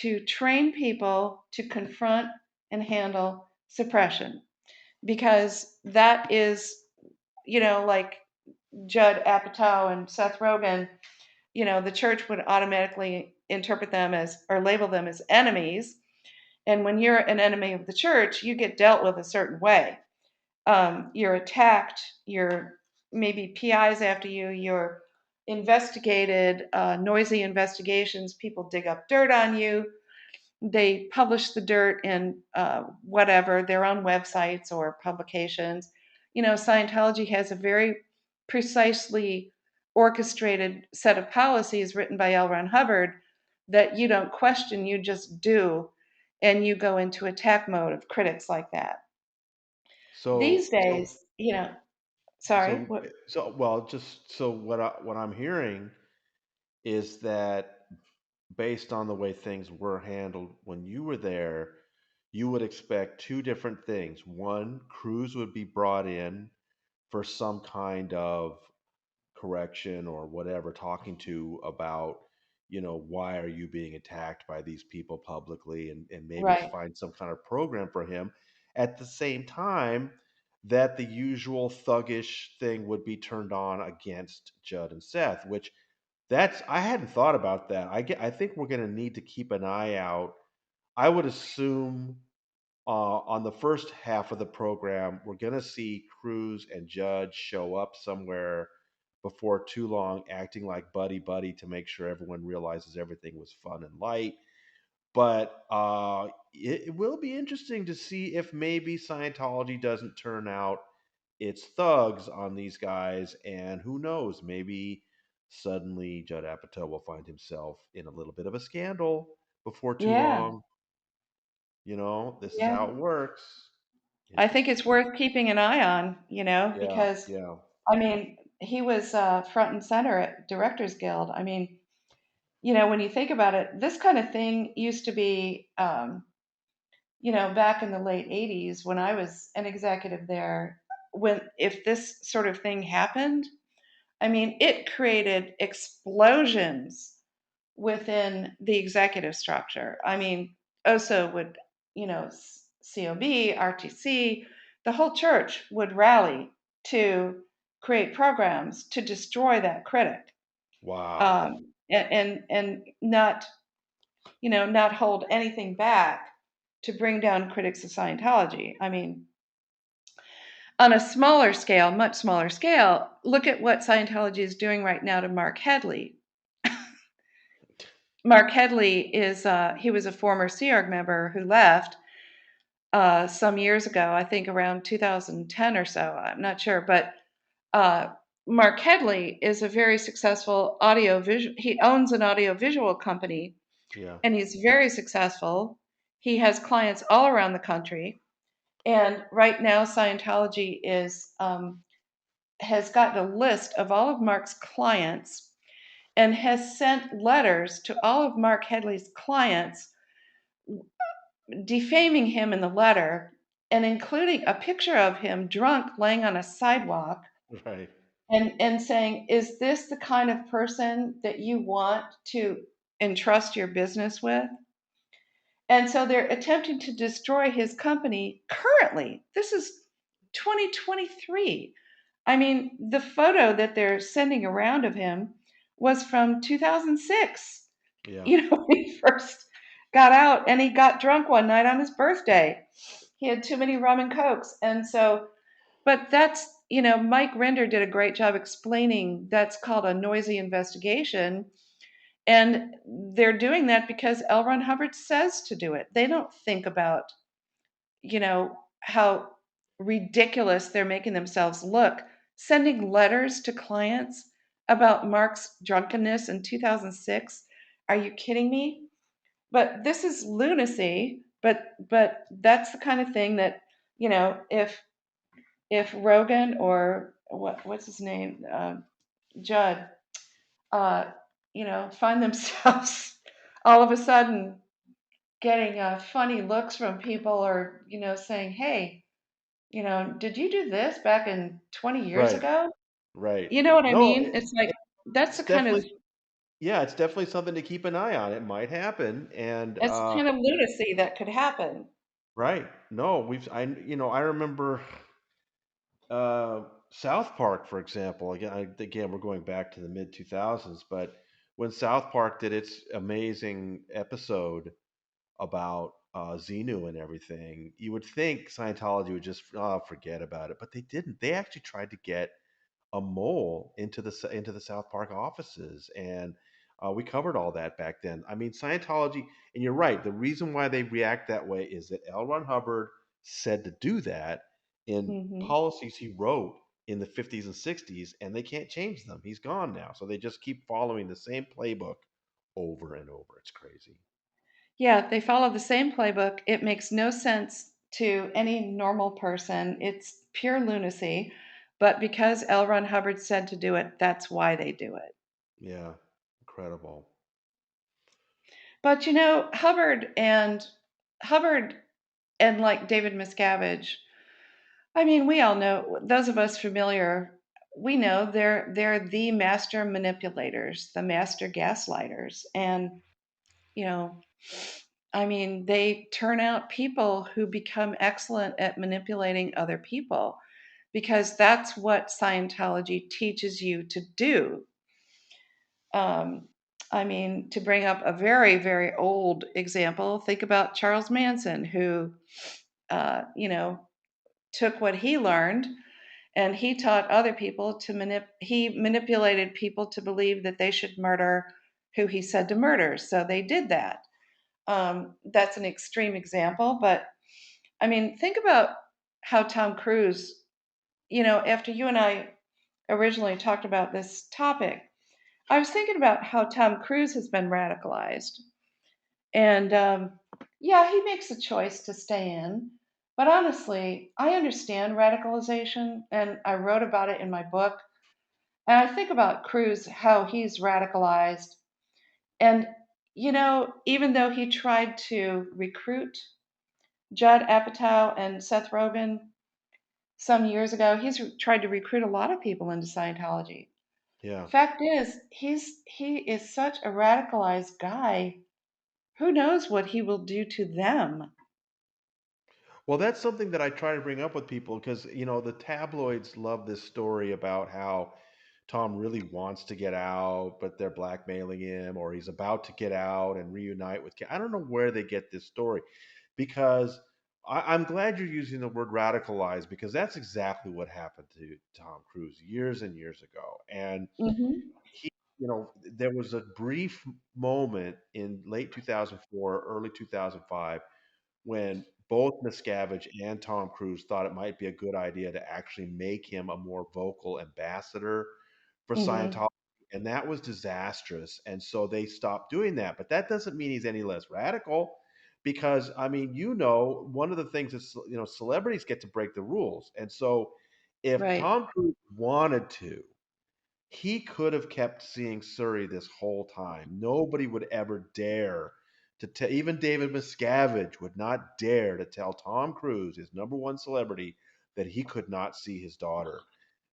B: to train people to confront and handle suppression, because that is, like Judd Apatow and Seth Rogen, the church would automatically interpret them as or label them as enemies. And when you're an enemy of the church, you get dealt with a certain way. You're attacked, you're maybe PIs after you, you're investigated, noisy investigations, people dig up dirt on you, they publish the dirt in whatever their own websites or publications. Scientology has a very precisely orchestrated set of policies written by L. Ron Hubbard that you don't question, you just do, and you go into attack mode of critics like that.
A: So
B: These
A: so
B: days, sorry,
A: so
B: what?
A: so well, just so what I'm hearing is that based on the way things were handled when you were there, you would expect two different things. One, Cruz would be brought in for some kind of correction or whatever, talking to about, why are you being attacked by these people publicly, and maybe
B: Right.
A: find some kind of program for him. At the same time, that the usual thuggish thing would be turned on against Judd and Seth, which I hadn't thought about that. I think we're going to need to keep an eye out. I would assume on the first half of the program, we're going to see Cruz and Judge show up somewhere before too long, acting like buddy buddy to make sure everyone realizes everything was fun and light. But it will be interesting to see if maybe Scientology doesn't turn out its thugs on these guys, and who knows, maybe suddenly Judd Apatow will find himself in a little bit of a scandal before too
B: Yeah.
A: long. This is how
B: Yeah.
A: it works.
B: I think it's
A: Interesting.
B: worth keeping an eye on,
A: Yeah,
B: because
A: yeah.
B: I mean, he was front and center at Directors Guild. I mean, when you think about it, this kind of thing used to be, back in the late 80s when I was an executive there. When if this sort of thing happened, I mean, it created explosions within the executive structure. I mean, OSA would, COB, RTC, the whole church would rally to create programs to destroy that critic,
A: Wow.
B: and not hold anything back. to bring down critics of Scientology. I mean, on a smaller scale, much smaller scale, look at what Scientology is doing right now to Mark Headley. Mark Headley is he was a former Sea Org member who left some years ago, I think around 2010 or so. I'm not sure, but uh, Mark Headley is a very successful audio visual. He owns an audio visual company,
A: Yeah.
B: and he's very successful. He has clients all around the country, and right now Scientology is has gotten a list of all of Mark's clients and has sent letters to all of Mark Headley's clients defaming him in the letter and including a picture of him drunk laying on a sidewalk
A: Right.
B: and saying, is this the kind of person that you want to entrust your business with? And so they're attempting to destroy his company currently. This is 2023. I mean, the photo that they're sending around of him was from 2006.
A: Yeah.
B: When he first got out, and he got drunk one night on his birthday. He had too many rum and cokes. And so, but that's, Mike Render did a great job explaining that's called a noisy investigation. And they're doing that because L. Ron Hubbard says to do it. They don't think about, how ridiculous they're making themselves look, sending letters to clients about Mark's drunkenness in 2006. Are you kidding me? But this is lunacy. But that's the kind of thing that, if Rogan or what's his name, Judd, uh, find themselves all of a sudden getting funny looks from people, or saying, "Hey, did you do this back in 20 years
A: Right.
B: ago?"
A: Right.
B: You know what I
A: No,
B: mean? It's like that's
A: it's
B: the kind of
A: definitely, yeah, it's definitely something to keep an eye on. It might happen, and
B: that's the kind of lunacy that could happen.
A: right. No, I remember South Park, for example. Again, we're going back to the mid 2000s, but when South Park did its amazing episode about Xenu and everything, you would think Scientology would just forget about it, but they didn't. They actually tried to get a mole into the South Park offices, and we covered all that back then. I mean, Scientology, and you're right. The reason why they react that way is that L. Ron Hubbard said to do that in
B: Hmm.
A: policies he wrote in the 50s and 60s, and they can't change them. He's gone now, so they just keep following the same playbook over and over. It's crazy.
B: Yeah, they follow the same playbook. It makes no sense to any normal person. It's pure lunacy. But because L. Ron Hubbard said to do it, that's why they do it.
A: Yeah, incredible.
B: But Hubbard and like David Miscavige, I mean, we all know, those of us familiar, we know they're the master manipulators, the master gaslighters. And, you know, I mean, they turn out people who become excellent at manipulating other people because that's what Scientology teaches you to do. Um, I mean, to bring up a very, very old example, think about Charles Manson, who, took what he learned and he taught other people he manipulated people to believe that they should murder who he said to murder. So they did that. That's an extreme example, but I mean, think about how Tom Cruise, after you and I originally talked about this topic, I was thinking about how Tom Cruise has been radicalized. And yeah, he makes a choice to stay in. But honestly, I understand radicalization, and I wrote about it in my book. And I think about Cruz, how he's radicalized. And, even though he tried to recruit Judd Apatow and Seth Rogen some years ago, he's tried to recruit a lot of people into Scientology.
A: Yeah.
B: Fact is, he is such a radicalized guy. Who knows what he will do to them?
A: Well, that's something that I try to bring up with people because, the tabloids love this story about how Tom really wants to get out, but they're blackmailing him, or he's about to get out and reunite with. I don't know where they get this story. because I'm glad you're using the word radicalized because that's exactly what happened to Tom Cruise years and years ago. And
B: Hmm.
A: he, there was a brief moment in late 2004, early 2005 when both Miscavige and Tom Cruise thought it might be a good idea to actually make him a more vocal ambassador for
B: Hmm.
A: Scientology. And that was disastrous. And so they stopped doing that. But that doesn't mean he's any less radical because, I mean, one of the things is, celebrities get to break the rules. And so if
B: Right.
A: Tom Cruise wanted to, he could have kept seeing Surrey this whole time. Nobody would ever dare to tell, even David Miscavige would not dare to tell Tom Cruise, his number one celebrity, that he could not see his daughter.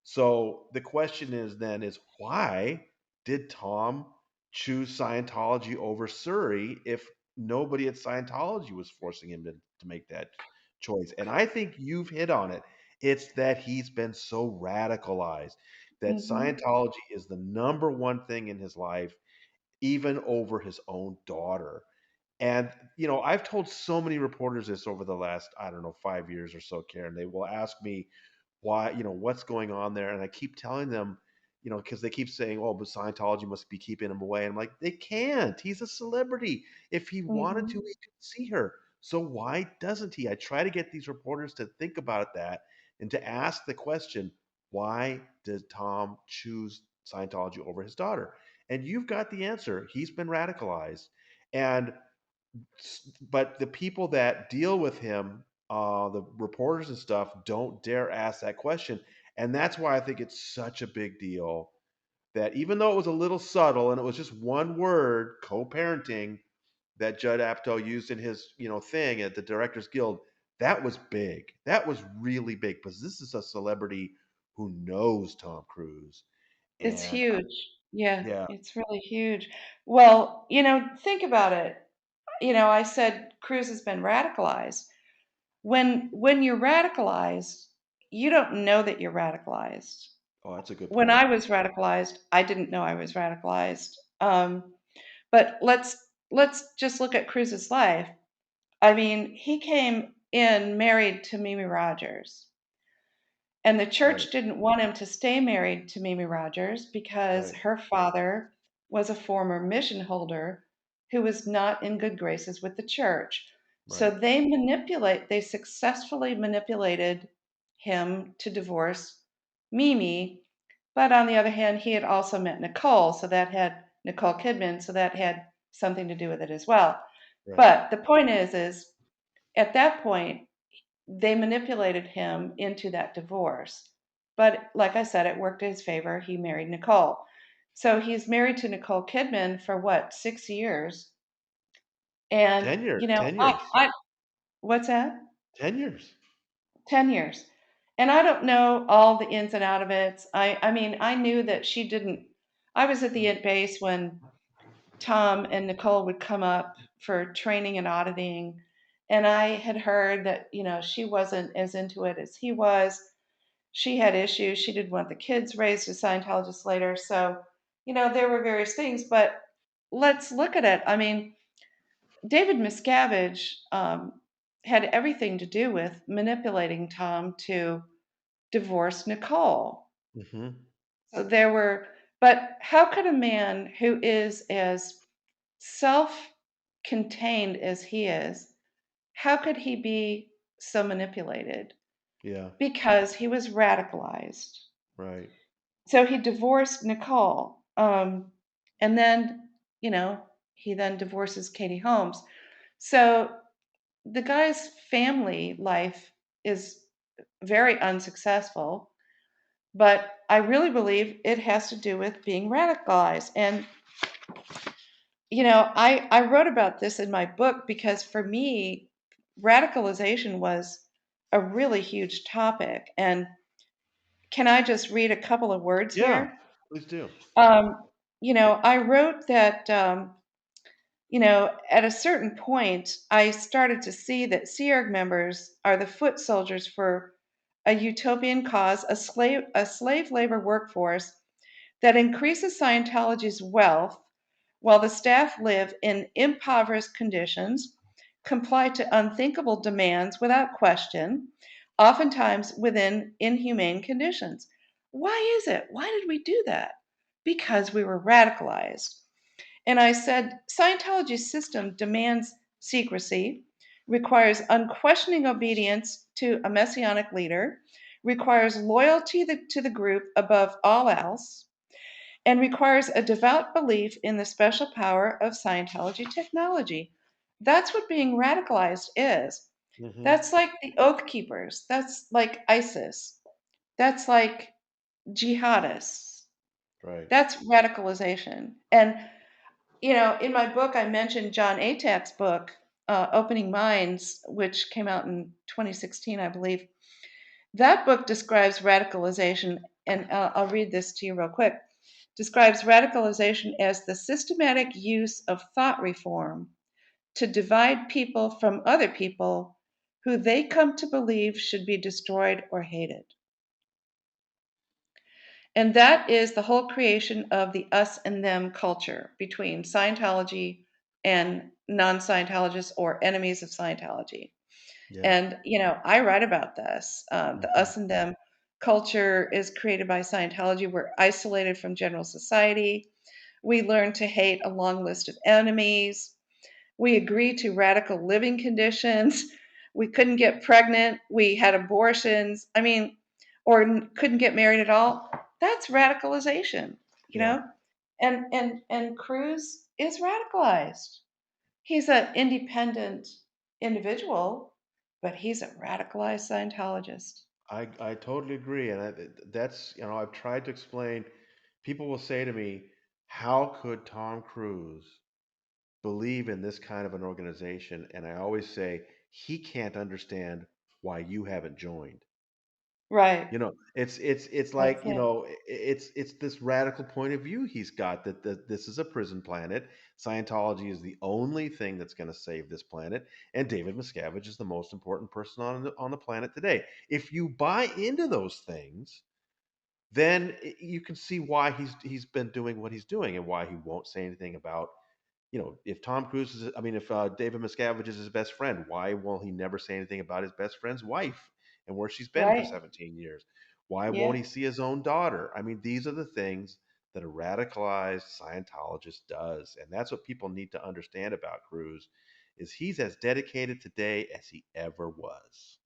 A: So the question is then is why did Tom choose Scientology over Surrey if nobody at Scientology was forcing him to make that choice? And I think you've hit on it. It's that he's been so radicalized that
B: Hmm.
A: Scientology is the number one thing in his life, even over his own daughter. And, I've told so many reporters this over the last, I don't know, 5 years or so, Karen. They will ask me why, what's going on there. And I keep telling them, because they keep saying, oh, but Scientology must be keeping him away. And I'm like, they can't. He's a celebrity. If he wanted to,
B: Hmm.
A: he could see her. So why doesn't he? I try to get these reporters to think about that and to ask the question, why did Tom choose Scientology over his daughter? And you've got the answer. He's been radicalized. And but the people that deal with him, the reporters and stuff, don't dare ask that question, and that's why I think it's such a big deal that even though it was a little subtle and it was just one word, co-parenting, that Judd Apatow used in his thing at the Directors Guild, that was big. That was really big because this is a celebrity who knows Tom Cruise,
B: It's
A: and
B: huge. Yeah,
A: yeah,
B: it's really huge. Well, think about it. I said Cruz has been radicalized. When you're radicalized, you don't know that you're radicalized.
A: oh, that's a good
B: When
A: point.
B: I was radicalized, I didn't know I was radicalized. But let's just look at Cruz's life. I mean, he came in married to Mimi Rogers. And the
A: Right,
B: church didn't want him to stay married to Mimi Rogers because
A: right,
B: her father was a former mission holder who was not in good graces with the church. So
A: right,
B: they successfully manipulated him to divorce Mimi. But on the other hand, he had also met Nicole Kidman, so that had something to do with it as well.
A: right.
B: But the point is at that point, they manipulated him into that divorce. But like I said, it worked in his favor. He married Nicole. So he's married to Nicole Kidman for what, 6 years? And,
A: 10 years, 10 years,
B: what's that?
A: 10 years.
B: 10 years. And I don't know all the ins and out of it. I mean, I knew that she didn't. I was at the base when Tom and Nicole would come up for training and auditing. And I had heard that, she wasn't as into it as he was. She had issues. She didn't want the kids raised as Scientologists later. So, there were various things. But let's look at it. I mean, David Miscavige had everything to do with manipulating Tom to divorce Nicole.
A: Hmm.
B: So but how could a man who is as self contained as he is, how could he be so manipulated?
A: Yeah,
B: Because he was radicalized.
A: right.
B: So he divorced Nicole. And then, you know, he then divorces Katie Holmes. So the guy's family life is very unsuccessful, but I really believe it has to do with being radicalized. And, I wrote about this in my book because for me, radicalization was a really huge topic. And can I just read a couple of words
A: Yeah,
B: here?
A: please do.
B: Um, I wrote that, at a certain point, I started to see that Sea Org members are the foot soldiers for a utopian cause, a slave labor workforce that increases Scientology's wealth while the staff live in impoverished conditions, comply to unthinkable demands without question, oftentimes within inhumane conditions. Why is it? Why did we do that? Because we were radicalized. And I said, Scientology's system demands secrecy, requires unquestioning obedience to a messianic leader, requires loyalty to the group above all else, and requires a devout belief in the special power of Scientology technology. That's what being radicalized is.
A: Hmm.
B: That's like the Oath Keepers. That's like ISIS. That's like jihadists.
A: Right.
B: That's radicalization. And in my book, I mentioned John Atak's book, Opening Minds, which came out in 2016, I believe. That book describes radicalization, and I'll read this to you real quick. Describes radicalization as the systematic use of thought reform to divide people from other people who they come to believe should be destroyed or hated. And that is the whole creation of the us and them culture between Scientology and non Scientologists or enemies of Scientology.
A: Yeah.
B: And, I write about this. The
A: Hmm.
B: us and them culture is created by Scientology. We're isolated from general society. We learn to hate a long list of enemies. We agree to radical living conditions. We couldn't get pregnant. We had abortions. I mean, or couldn't get married at all. That's radicalization, you
A: Yeah.
B: know? And Cruz is radicalized. He's an independent individual, but he's a radicalized Scientologist.
A: I totally agree, and that's I've tried to explain. People will say to me, "How could Tom Cruise believe in this kind of an organization?" And I always say he can't understand why you haven't joined.
B: Right.
A: It's
B: That's
A: like,
B: it.
A: it's this radical point of view he's got that this is a prison planet. Scientology is the only thing that's going to save this planet, and David Miscavige is the most important person on the planet today. If you buy into those things, then you can see why he's been doing what he's doing and why he won't say anything about, if Tom Cruise is, I mean, if David Miscavige is his best friend, why won't he never say anything about his best friend's wife and where she's been for
B: Right.
A: 17 years? Why won't
B: Yeah.
A: he see his own daughter? I mean, these are the things that a radicalized Scientologist does, and that's what people need to understand about Cruise, is he's as dedicated today as he ever was.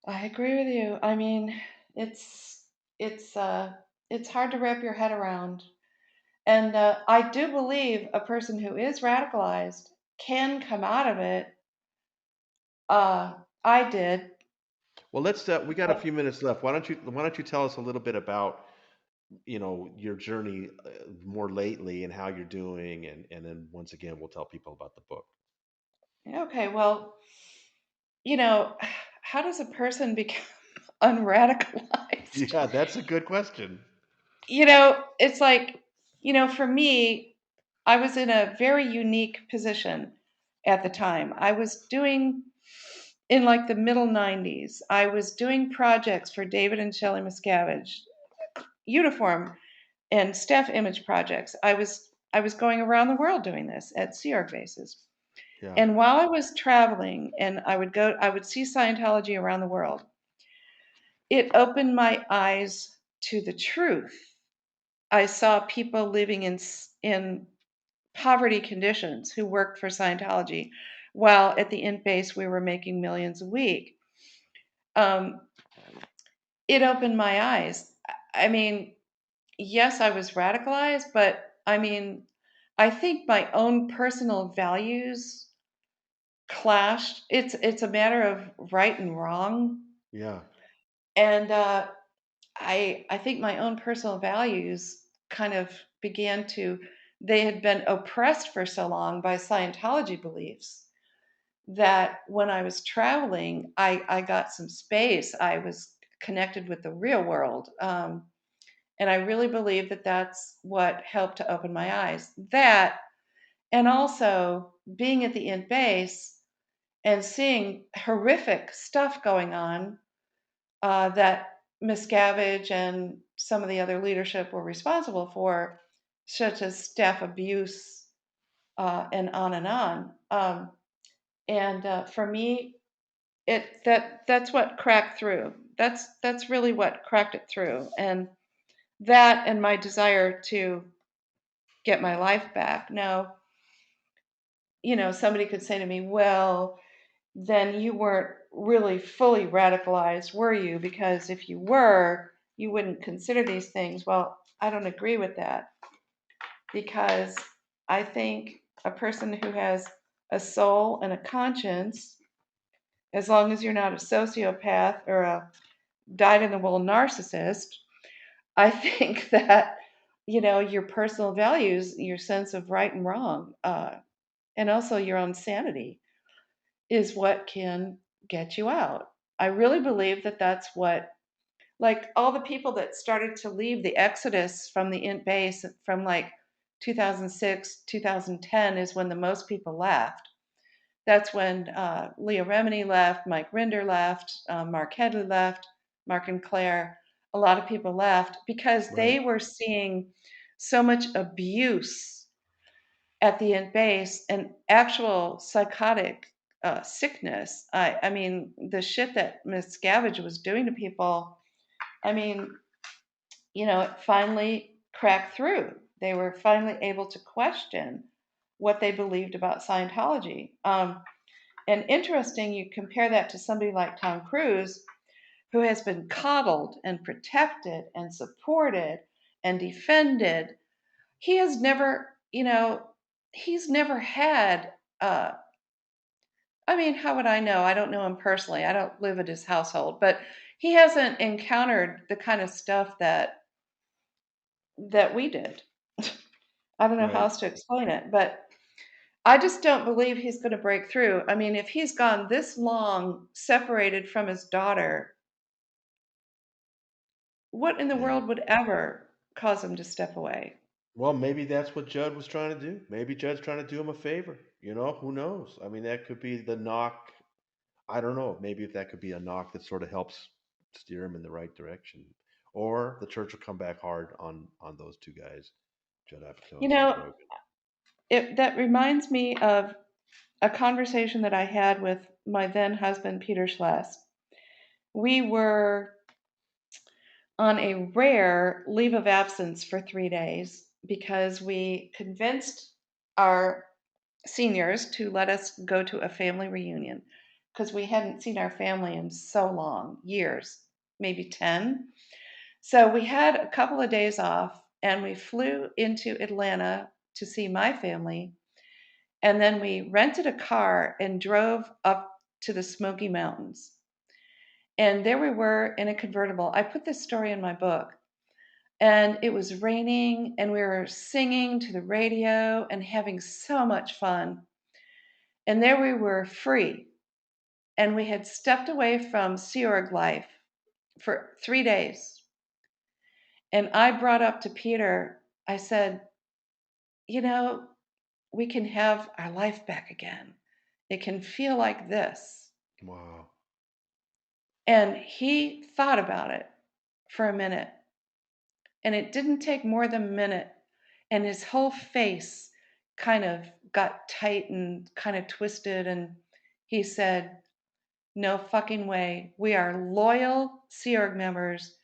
B: I agree with you. I mean, it's it's uh it's hard to wrap your head around. And I do believe a person who is radicalized can come out of it. I did.
A: Well, we got a
B: But
A: few minutes left. Why don't you tell us a little bit about your journey more lately and how you're doing, and then once again we'll tell people about the book.
B: okay, well, you know, how does a person become unradicalized?
A: Yeah, that's a good question.
B: It's like, for me, I was in a very unique position at the time. I was doing, in like the middle 90s, I was doing projects for David and Shelley Miscavige, uniform and staff image projects. I was going around the world doing this at Sea Org bases.
A: Yeah.
B: And while I was traveling and I would see Scientology around the world, it opened my eyes to the truth. I saw people living in poverty conditions who worked for Scientology, while at the int base we were making millions a week. Um, it opened my eyes. I mean, yes, I was radicalized, but I mean, I think my own personal values clashed. It's a matter of right and wrong,
A: Yeah.
B: and I think my own personal values kind of began to. They had been oppressed for so long by Scientology beliefs that when I was traveling, I got some space. I was connected with the real world. And I really believe that that's what helped to open my eyes. That, and also being at the int base and seeing horrific stuff going on that Miscavige and some of the other leadership were responsible for, such as staff abuse and on and on. And for me, that's what cracked through. That's really what cracked it through, and that and my desire to get my life back. Now, somebody could say to me, "Well, then you weren't really fully radicalized, were you? Because if you were, you wouldn't consider these things." Well, I don't agree with that because I think a person who has a soul and a conscience, as long as you're not a sociopath or a dyed in the wool narcissist, I think that, your personal values, your sense of right and wrong, and also your own sanity is what can get you out. I really believe that that's what, like all the people that started to leave the exodus from the int base from like 2006, 2010 is when the most people left. That's when Leah Remini left, Mike Rinder left, Mark Headley left, Mark and Claire. A lot of people left because they
A: Right.
B: were seeing so much abuse at the int base and actual psychotic sickness. I mean, the shit that Miss Scavenge was doing to people, I mean, it finally cracked through. They were finally able to question what they believed about Scientology. And interesting, you compare that to somebody like Tom Cruise, who has been coddled and protected and supported and defended. He has never, he's never had, uh, I mean, how would I know? I don't know him personally. I don't live in his household, but he hasn't encountered the kind of stuff that we did. I don't know how
A: Right.
B: else to explain it, but I just don't believe he's going to break through. I mean, if he's gone this long separated from his daughter, what in the
A: Yeah.
B: world would ever cause him to step away?
A: Well, maybe that's what Judd was trying to do. Maybe Judd's trying to do him a favor. Who knows? I mean, that could be the knock. I don't know. Maybe if that could be a knock that sort of helps steer him in the right direction. Or the church will come back hard on those two guys, Judd Apatow
B: You
A: and Seth
B: know,
A: Rogen.
B: that reminds me of a conversation that I had with my then husband, Peter Schless. We were on a rare leave of absence for 3 days because we convinced our seniors to let us go to a family reunion because we hadn't seen our family in so long, years, maybe 10. So we had a couple of days off and we flew into Atlanta to see my family. And then we rented a car and drove up to the Smoky Mountains. And there we were in a convertible. I put this story in my book. And it was raining, and we were singing to the radio and having so much fun. And there we were free. And we had stepped away from Sea Org life for 3 days. And I brought up to Peter, I said, you know, we can have our life back again. It can feel like this.
A: Wow.
B: And he thought about it for a minute. And it didn't take more than a minute. And his whole face kind of got tight and kind of twisted. And he said, no fucking way. We are loyal Sea Org members.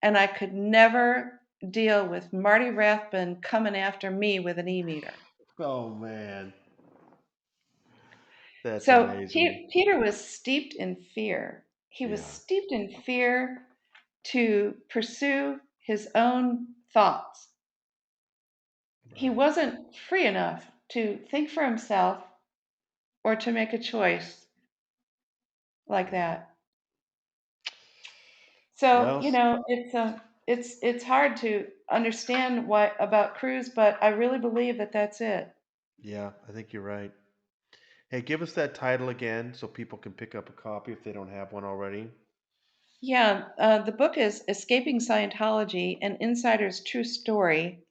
B: And I could never deal with Marty Rathbun coming after me with an e-meter.
A: Oh man, that's
B: So
A: amazing.
B: Peter was steeped in fear. He was
A: Yeah.
B: steeped in fear to pursue his own thoughts. He
A: Right.
B: wasn't free enough to think for himself or to make a choice like
A: Yeah.
B: that. So,
A: Well,
B: it's hard to understand what about Cruz, but I really believe that that's it.
A: yeah, I think you're right. Hey, give us that title again so people can pick up a copy if they don't have one already.
B: Yeah, the book is Escaping Scientology: An Insider's True Story,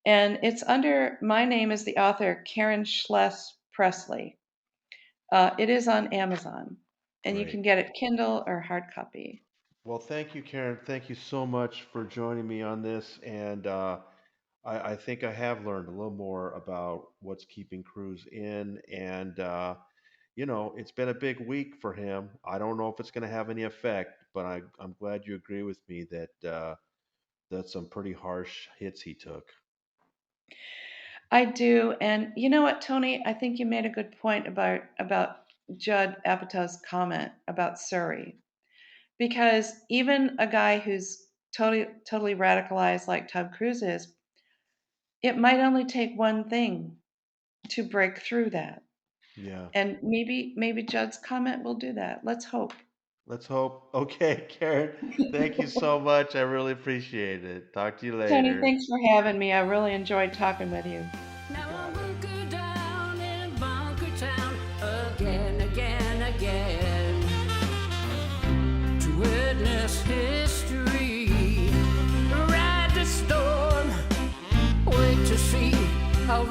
B: and it's under my name as the author, Karen Schless Pressley. It is on Amazon, and you
A: Great.
B: can get it Kindle or hard copy.
A: Well, thank you, Karen. Thank you so much for joining me on this. And I think I have learned a little more about what's keeping Cruz in. And it's been a big week for him. I don't know if it's going to have any effect, but I'm glad you agree with me that that's some pretty harsh hits he took.
B: I do. And you know what, Tony? I think you made a good point about Judd Apatow's comment about Surrey. Because even a guy who's totally radicalized like Tom Cruise is, it might only take one thing to break through that.
A: Yeah.
B: And maybe Judd's comment will do that. Let's hope.
A: Let's hope. Okay, Karen, thank you so much. I really appreciate it. Talk to you
B: Tony,
A: later.
B: thanks for having me. I really enjoyed talking with you.
A: You
C: Now I
A: got it.
C: will go down in Bunker Town again, again, again to witness history, ride the storm, wait to see how